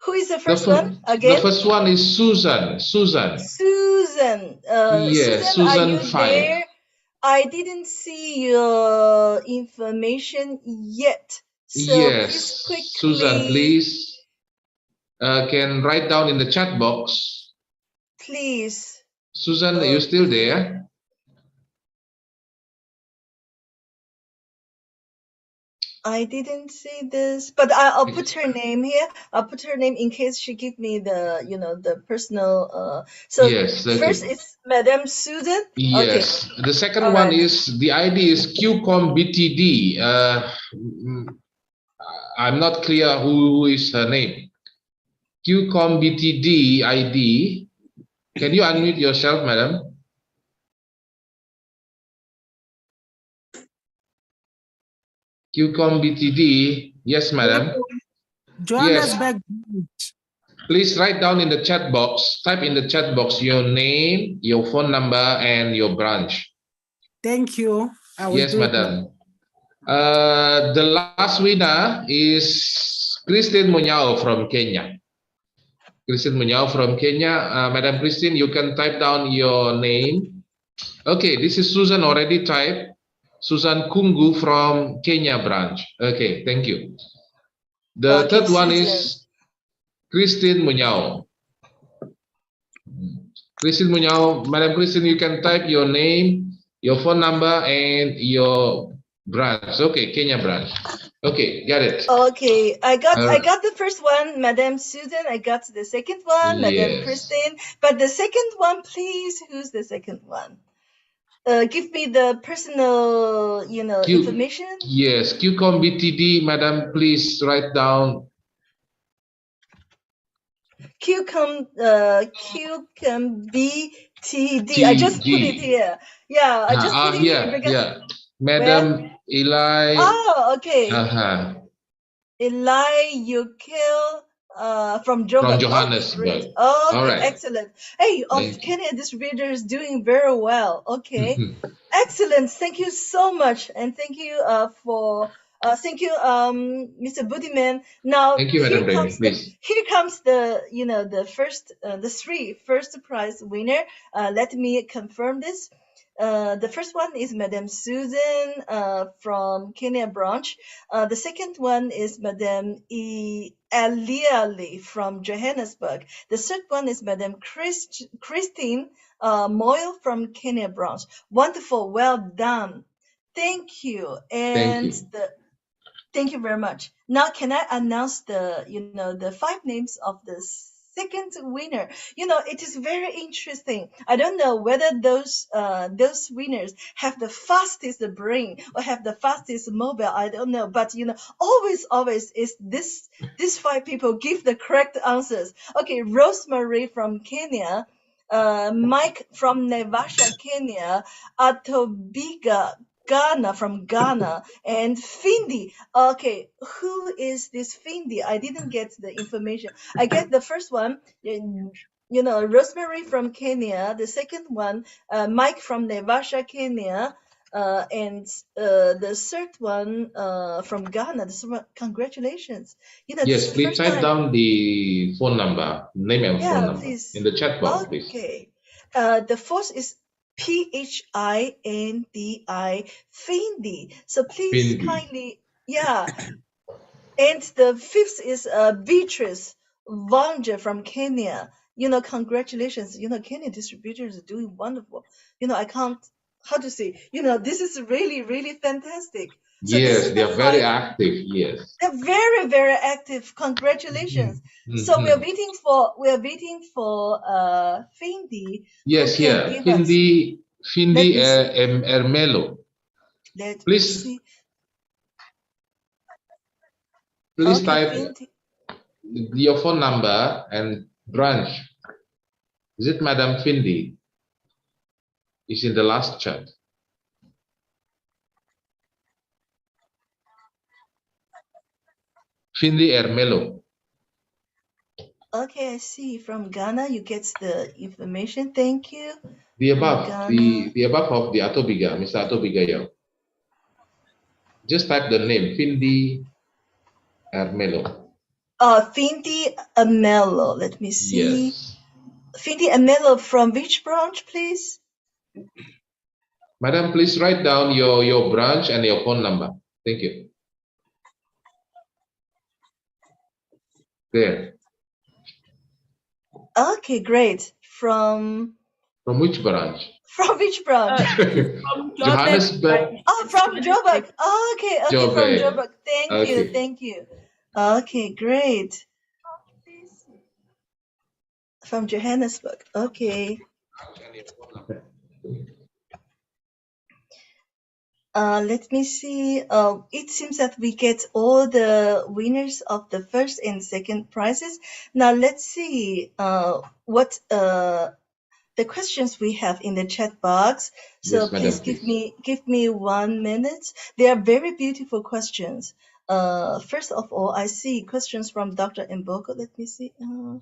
Who is the first one the again? first one is Susan. Susan. Yes, Susan, are Susan you 5. there? I didn't see your information yet. So please Yes, quickly. Susan, please can write down in the chat box please. Susan, are you still there? I didn't see this, but I'll put her name here. I'll put her name in case she give me the, the personal. So Yes, okay. first it's Madame Susan. Yes. Okay. The second All one right. is, the ID is QCOM-BTD. I'm not clear who is her name. QCOM-BTD ID. Can you unmute yourself, madam? QCOM-BTD. Yes, madam. Johannesburg. Yes. Please write down in the chat box, type in the chat box your name, your phone number, and your branch. Thank you. Yes, madam. The last winner is Christine Munyao from Kenya. Christine Munyao from Kenya. Madam Christine, you can type down your name. Okay, this is Susan already typed. Susan Kungu from Kenya branch. Okay, thank you. The third one is Christine Munyao. Christine Munyao, Madam Christine, you can type your name, your phone number, and your branch. Okay, Kenya branch. Okay, got it. Okay, I got the first one, Madame Susan. I got the second one, Madame Christine. But the second one, please, who's the second one? Give me the personal, information. Yes, QCOM-BTD, Madam, please write down. QCOM-BTD. I just put it here. Yeah, I just put it here because. Madam Eli. Oh, okay. Eli Yukel from Joburg. Johannesburg. Okay, great. Okay, all right. Excellent. Hey, Kenya distributor is doing very well. Okay, excellent. Thank you so much, and thank you thank you, Mr. Budiman. Now thank you, here comes the the three first prize winner. Let me confirm this. The first one is Madame Susan from Kenya branch. The second one is Madame Eliali from Johannesburg. The third one is Madame Christine Moyle from Kenya branch. Wonderful, well done. Thank you. And thank you very much. Now, can I announce the 5 names of the second winner? It is very interesting. I don't know whether those winners have the fastest brain or have the fastest mobile. I don't know, but always is these 5 people give the correct answers. Okay, Rosemary from Kenya. Mike from Naivasha, Kenya. Atobiga from Ghana, and Findi. Okay, who is this Findi? I didn't get the information. I get the first one, Rosemary from Kenya. The second one, Mike from Naivasha, Kenya. And the third one from Ghana. Congratulations. Yes, please type down the phone number, name and phone number please. in the chat box, please. Okay. The fourth is Phindi, Findi. So please kindly, And the fifth is Beatrice Vanja from Kenya. Congratulations. Kenya distributors are doing wonderful. I can't, how to say, this is really, really fantastic. So yes, they are very active. Yes, they're very, very active. Congratulations. So we are waiting for Findi. Yes, here Findi Ermelo. Please type your phone number and branch. Is it Madam Findi? Is in the last chat. Findi Ermelo. Okay, I see. From Ghana, you get the information. Thank you. The above, the above of the Atobiga, Mr. Atobiga. Just type the name, Findi Ermelo. Findi Amelo. Let me see. Yes. Findi Amelo from which branch, please? Madam, please write down your branch and your phone number. Thank you. There. Okay, great. From which branch? From which branch? From Johannesburg. Oh, from Joburg. Oh, okay, okay, from Joburg. Joburg. Thank you, Okay. thank you. Okay, great. From Johannesburg. Okay. Let me see. It seems that we get all the winners of the first and second prizes. Now let's see what the questions we have in the chat box. So Yes, please madam, give me 1 minute. They are very beautiful questions. First of all, I see questions from Dr. Mbogo. Let me see. Let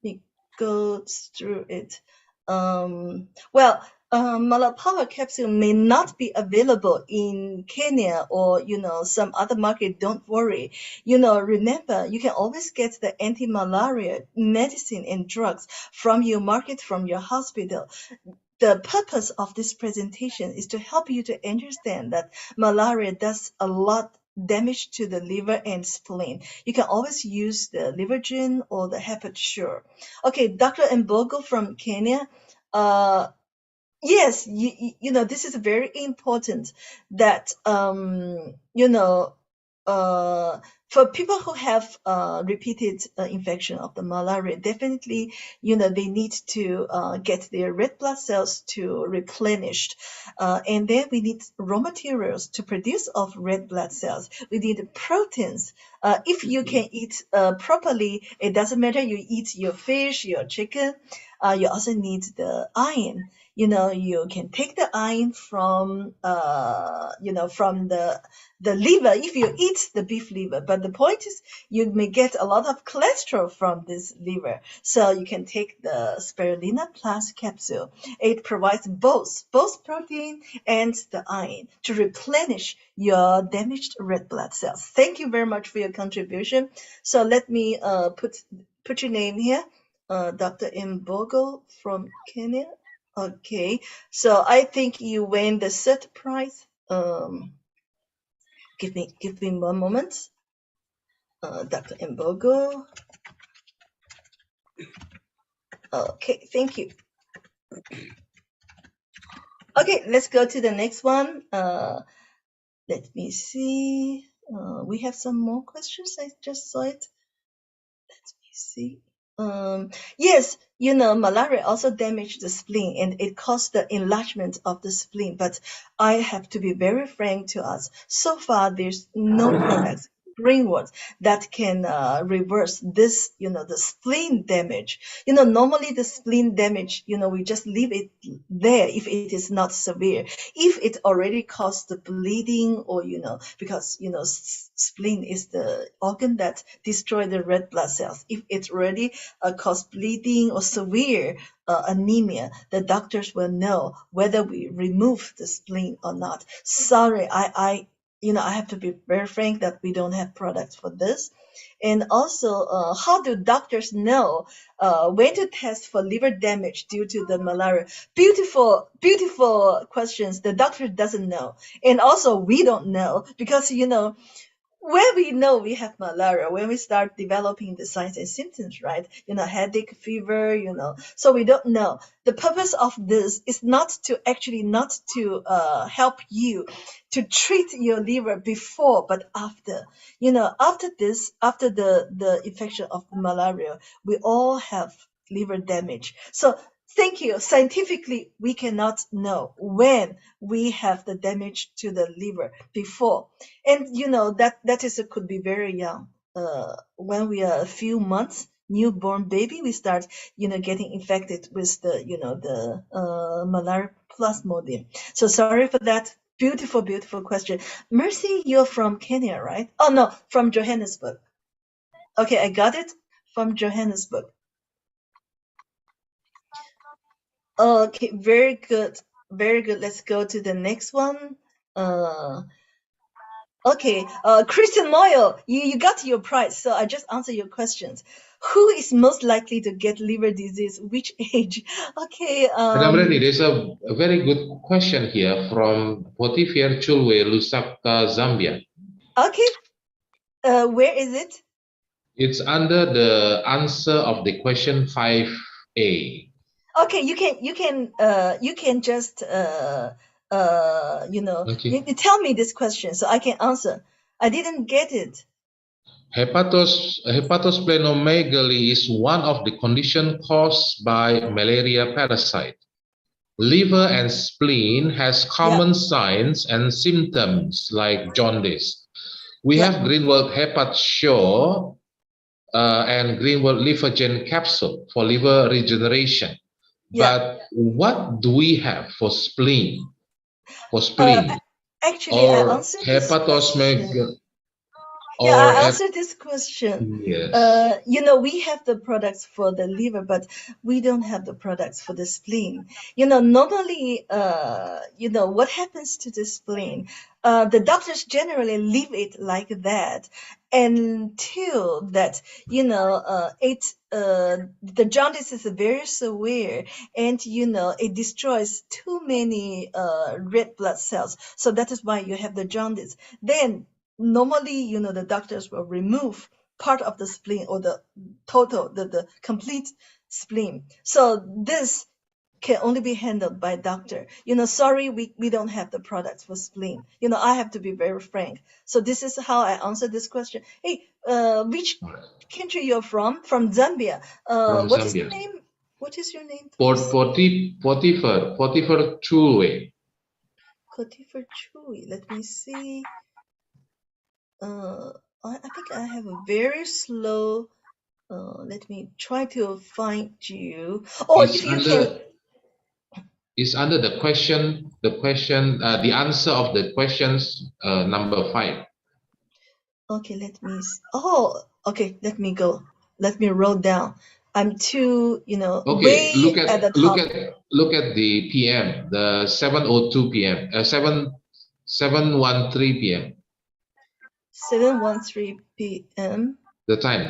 me go through it. Well, Mala Power Capsule may not be available in Kenya or some other market. Don't worry. Remember, you can always get the anti-malaria medicine and drugs from your market, from your hospital. The purpose of this presentation is to help you to understand that malaria does a lot damage to the liver and spleen. You can always use the Livergen or the Hepature. Okay, Dr. Mbogo from Kenya. Yes, this is very important that for people who have repeated infection of the malaria, definitely they need to get their red blood cells to replenished, and then we need raw materials to produce of red blood cells. We need proteins. If you can eat properly, it doesn't matter you eat your fish, your chicken. You also need the iron. You can take the iron from from the liver if you eat the beef liver, but the point is you may get a lot of cholesterol from this liver, so you can take the spirulina plus capsule. It provides both protein and the iron to replenish your damaged red blood cells. Thank you very much for your contribution. So let me put your name here, Dr. Mbogo from Kenya. Okay, so I think you win the third prize. Give me 1 moment. Dr. Mbogo. Okay, thank you. Okay, let's go to the next one. Let me see. We have some more questions. I just saw it. Let me see. Yes, malaria also damaged the spleen and it caused the enlargement of the spleen. But I have to be very frank to us. So far, there's no products, Greenworld, that can reverse this, the spleen damage. Normally the spleen damage, we just leave it there if it is not severe. If it already caused the bleeding or, because, spleen is the organ that destroys the red blood cells. If it already caused bleeding or severe anemia, the doctors will know whether we remove the spleen or not. Sorry, I have to be very frank that we don't have products for this. And also, how do doctors know when to test for liver damage due to the malaria? Beautiful, beautiful questions. The doctor doesn't know. And also, we don't know because, when we know we have malaria, when we start developing the signs and symptoms, right? Headache, fever, so we don't know. The purpose of this is not to help you to treat your liver before, but after. After the infection of malaria, we all have liver damage. So thank you. Scientifically, we cannot know when we have the damage to the liver before. And could be very young. When we are a few months, newborn baby, we start getting infected with the malaria plasmodium. So sorry for that. Beautiful, beautiful question. Mercy, you're from Kenya, right? Oh no, from Johannesburg. Okay, I got it. From Johannesburg. Okay, very good. Very good. Let's go to the next one. Okay, Christian Moyle, you got your prize, so I just answer your questions. Who is most likely to get liver disease? Which age? Okay. Madam Reni, there's a very good question here from Potifier Chulwe, Lusaka, Zambia. Okay. Where is it? It's under the answer of the question 5A. Okay, you can just Okay. you tell me this question so I can answer. I didn't get it. Hepatosplenomegaly is one of the conditions caused by malaria parasite. Liver and spleen has Yeah, common signs and symptoms like jaundice. We yeah, have Greenworld Hepat Show and Greenworld Livergen capsule for liver regeneration. yeah. But what do we have for spleen? For Uh, spleen Actually, I or answered this question. hepatosmegaly Yeah, or I answered this question. yes. We have the products for the liver, but we don't have the products for the spleen. Normally, what happens to the spleen? The doctors generally leave it like that until that, the jaundice is very severe and, it destroys too many red blood cells. So that is why you have the jaundice. Then normally, the doctors will remove part of the spleen or the total, the complete spleen. So this can only be handled by doctor. Sorry, we don't have the products for spleen. I have to be very frank. So this is how I answer this question. Hey, which country you're from? From Zambia. From What is Zambia. your name? What is your name, Port please? Potiphar Chulwe. Kotifer Chui. Let me see. I think I have a very slow. Let me try to find you. Or It's if you can, under the answer of the questions number 5. okay, let me. Oh, okay, let me go. Let me roll down. I'm too, Okay, way at the top. look at the PM, the 7:02 PM, 7:13 PM. 7:13 p.m. The time.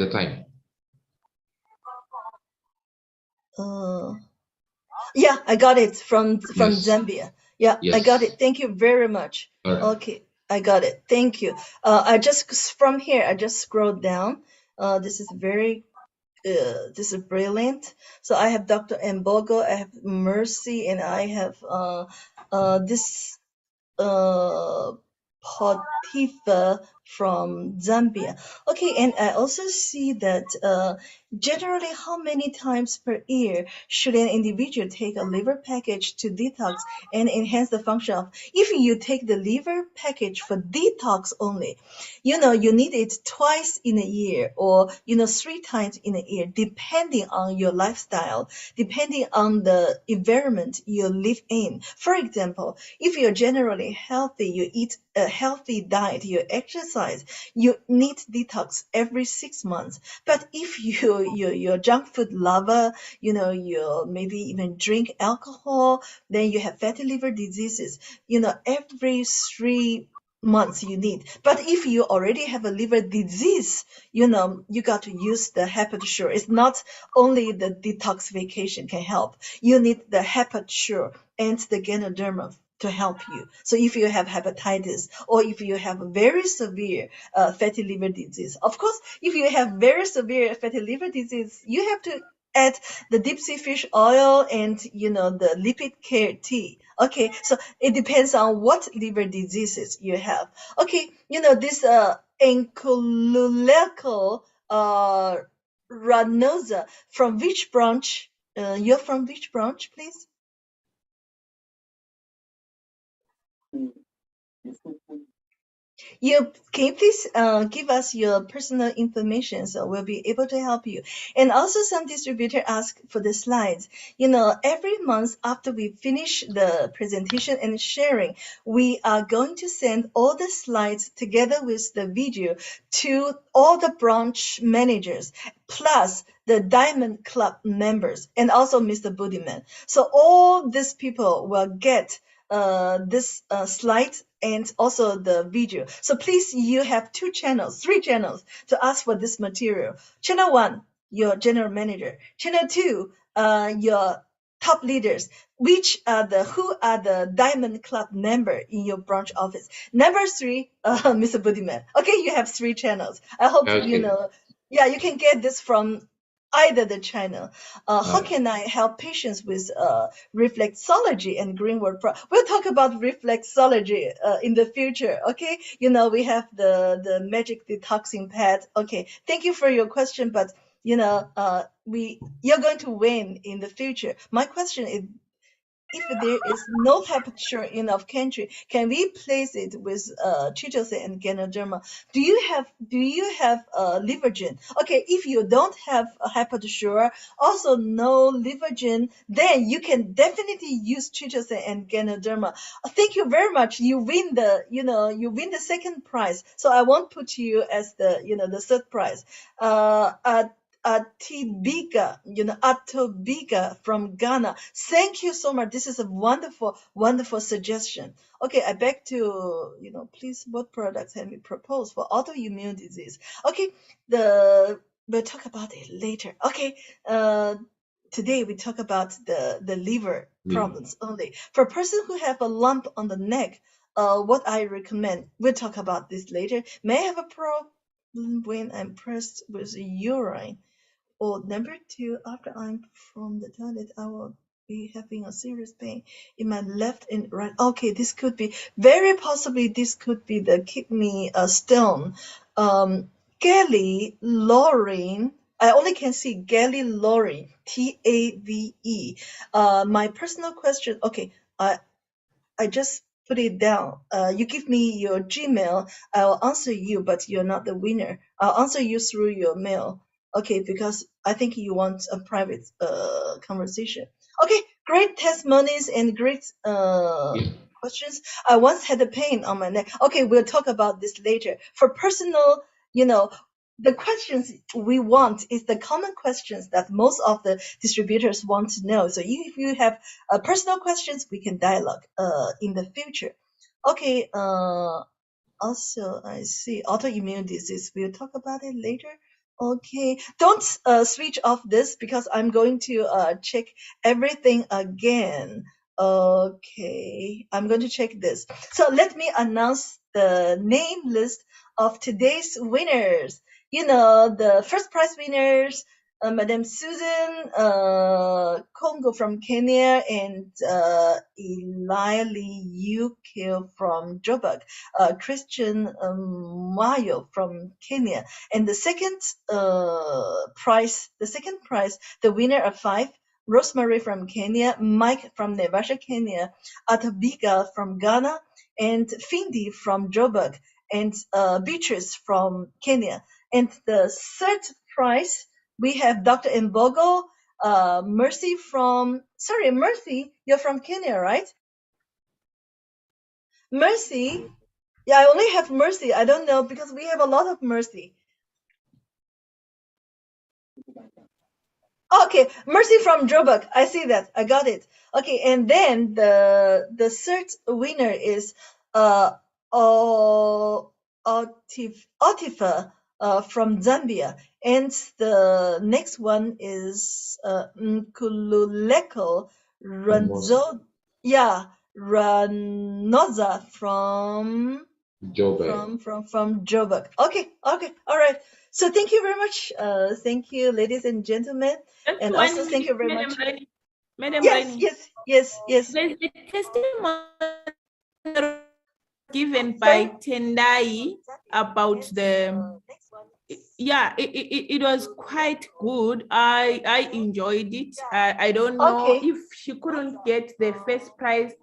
Yeah, I got it from Yes, Zambia. Yeah, I got yes. it. Thank you very much. All right. Okay, I got it. Thank you. From here, I just scrolled down. This is very this is brilliant. So I have Dr. Mbogo, I have Mercy, and I have this uh, Potifa from Zambia. Okay, and I also see that generally, how many times per year should an individual take a liver package to detox and enhance the function of? If you take the liver package for detox only, you need it twice in a year or, 3 times in a year, depending on your lifestyle, depending on the environment you live in. For example, if you're generally healthy, you eat a healthy diet, you exercise, you need detox every 6 months. But if you're a junk food lover, you maybe even drink alcohol, then you have fatty liver diseases, every 3 months you need. But if you already have a liver disease, you got to use the HepatiSure. It's not only the detoxification can help. You need the HepatiSure and the Ganoderma to help you. So if you have hepatitis or if you have very severe fatty liver disease, of course, if you have very severe fatty liver disease, you have to add the deep sea fish oil and the lipid care tea. Okay, so it depends on what liver diseases you have. Okay, this ankylosing ranosa, from which branch? You're from which branch, please? Can you please give us your personal information so we'll be able to help you? And also, some distributor ask for the slides. Every month after we finish the presentation and sharing, we are going to send all the slides together with the video to all the branch managers, plus the Diamond Club members, and also Mr. Budiman. So all these people will get this slide and also the video. So please, you have 3 channels to ask for this material. Channel 1, your general manager. Channel 2, your top leaders, who are the Diamond Club member in your branch office. Number 3, Mr. Budiman. Okay, you have 3 channels. I hope Okay. Yeah, you can get this from either the channel. How can I help patients with reflexology and Greenworld Pro? We'll talk about reflexology in the future. Okay, we have the magic detoxing pad. Okay, thank you for your question, but you're going to win in the future. My question is, if there is no temperature enough country, can we place it with Chitosan and Ganoderma? Do you have Livergen? Okay, if you don't have a Hepatosure, also no Livergen, then you can definitely use Chitosan and Ganoderma. Thank you very much. You win the second prize. So I won't put you as the third prize. Atobiga from Ghana. Thank you so much. This is a wonderful, wonderful suggestion. Okay, I beg to, please, what products have you proposed for autoimmune disease? Okay, we'll talk about it later. Okay, today we talk about the liver problems only. For a person who have a lump on the neck, what I recommend, we'll talk about this later. May I have a problem when I'm pressed with urine? Or number two, after I'm from the toilet, I will be having a serious pain in my left and right. Okay, this could be, very possibly this could be the kidney stone. Gally Lauren, I only can see Gally Lauren, Tave. My personal question, okay, I just put it down. You give me your Gmail, I'll answer you, but you're not the winner. I'll answer you through your mail. Okay, because I think you want a private conversation. Okay, great testimonies and great questions. I once had a pain on my neck. Okay, we'll talk about this later. For personal, the questions we want is the common questions that most of the distributors want to know. So if you have personal questions, we can dialogue in the future. Okay, also I see autoimmune disease. We'll talk about it later. Okay, don't switch off this because I'm going to check everything again. Okay, I'm going to check this. So let me announce the name list of today's winners. The first prize winners, Madam Susan Congo from Kenya and Eli Yukio from Joburg, Christian Mayo from Kenya, and the second prize, the winner of 5, Rosemary from Kenya, Mike from Naivasha, Kenya, Atabiga from Ghana, and Findi from Joburg, and Beatrice from Kenya. And the third prize, we have Dr. Mbogo, Mercy, you're from Kenya, right? Mercy? Yeah, I only have Mercy. I don't know because we have a lot of Mercy. Okay, Mercy from Joburg. I see that. I got it. Okay, and then the third winner is Otifa from Zambia, and the next one is Nkululeko Ranzo. Yeah, Ranoza from Joburg. from Joburg. Okay, all right. So thank you very much. Thank you, ladies and gentlemen, Just and one also thank you very much. Madam Yes, Rainey. yes. There's a testimony given Sorry? by Tendai about it was quite good. I enjoyed it. I don't know Okay. if she couldn't get the first prize.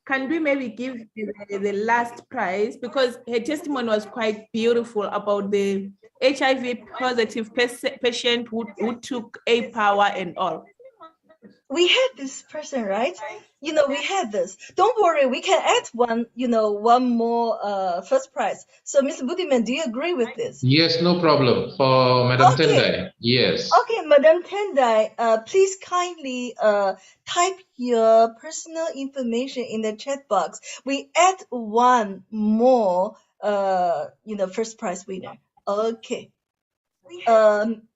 Can we maybe give the last prize, because her testimony was quite beautiful about the HIV positive patient who took a power and all. We had this person, right? We had this. Don't worry, we can add one more first prize. So, Mr. Budiman, do you agree with this? Yes, no problem. For Madam Okay. Tendai, yes. Okay, Madam Tendai, please kindly type your personal information in the chat box. We add one more, first prize winner. Okay. Madam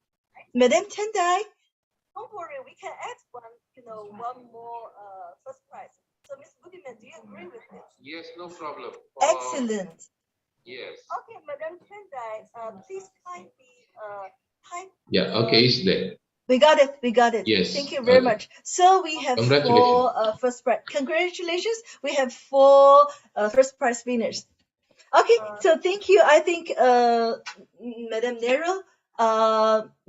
Tendai, don't worry, we can add one more first prize. So, Ms. Budiman, do you agree with this? Yes, no problem. Excellent. Yes. Okay, Madam Tendai, please kindly type. Yeah, okay, it's there. We got it. We got it. Yes. Thank you very Okay. much. So we have Congratulations. 4 first prize. Congratulations. We have 4 first prize winners. Okay, so thank you. I think Madam Nero,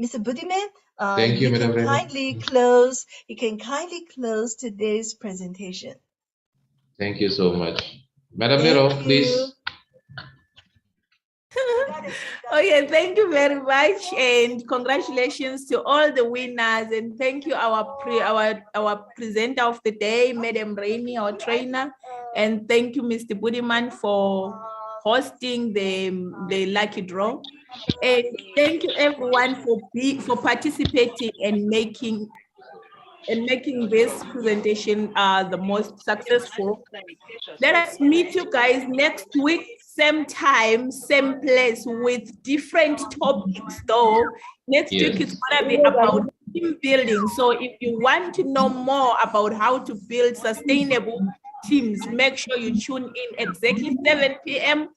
Mr. Budiman, Thank you, Madam Reni. you can kindly close today's presentation. Thank you so much. Madam Thank Nero, you. please. Okay, thank you very much, and congratulations to all the winners, and thank you our presenter of the day, Madam Rainey, our trainer, and thank you, Mr. Budiman, for hosting the lucky draw, and thank you everyone for participating and making this presentation the most successful. Let us meet you guys next week, same time, same place, with different topics though. Next week is gonna be about team building. So if you want to know more about how to build sustainable teams, make sure you tune in exactly 7 p.m.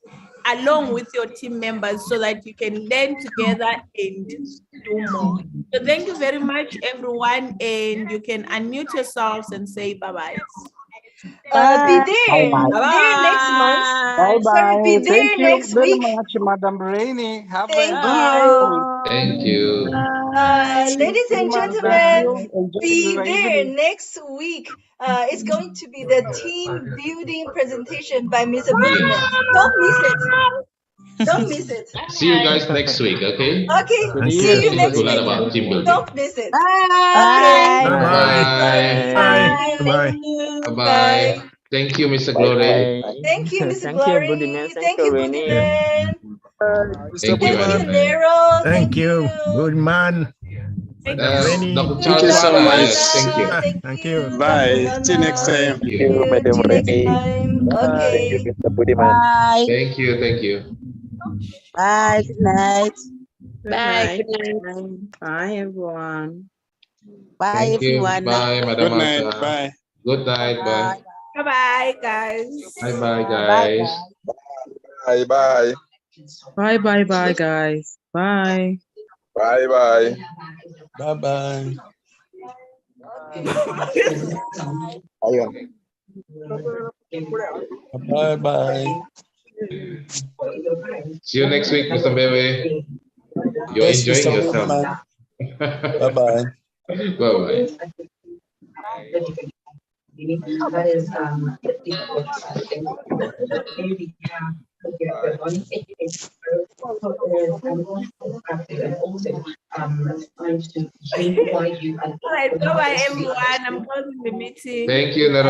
along with your team members so that you can learn together and do more. So thank you very much, everyone, and you can unmute yourselves and say bye-bye. Be there next month. Bye Sorry, be bye. there Thank you next very week. much, Madam Rainey. Have Thank a you. Thank you. Ladies and Thank gentlemen, you. Enjoy be your there evening. next week. It's going to be the team building presentation by Mr. Budiman. Yes. Don't miss it. Don't miss it. See you guys next week, okay? Okay, Good see you evening. next To learn week. about team building. Don't miss it. Okay. Bye. Bye. Bye. Bye. Thank you, Mr. Glory. Thank you, Mr. Glory. Thank you, Budiman. Thank you, Thank you, Madam. Nero. Thank you. Good man. Dr. Thank Charles you, Sala, Dr. yes, thank you. Thank Thank you, you. Dr. Bye. See you next Lana. time. Thank you. See you next time. Okay. Bye. Thank you, thank you. Bye. Good night. Good Bye. night. Good night. Bye, everyone. Bye, Thank you. everyone. Bye, Madam Good night. Martha. Bye. Good night. Bye. Bye-bye, guys. Bye, bye, Bye, guys. Bye bye. Bye, bye, bye, guys. Bye. Bye bye. Bye bye. Bye bye. See you next week, Mr. Bebe. You're Yes, enjoying Mr. yourself. Budiman. Bye bye. Bye-bye. All right, bye-bye, everyone. I'm closing the meeting. Thank you, Nara.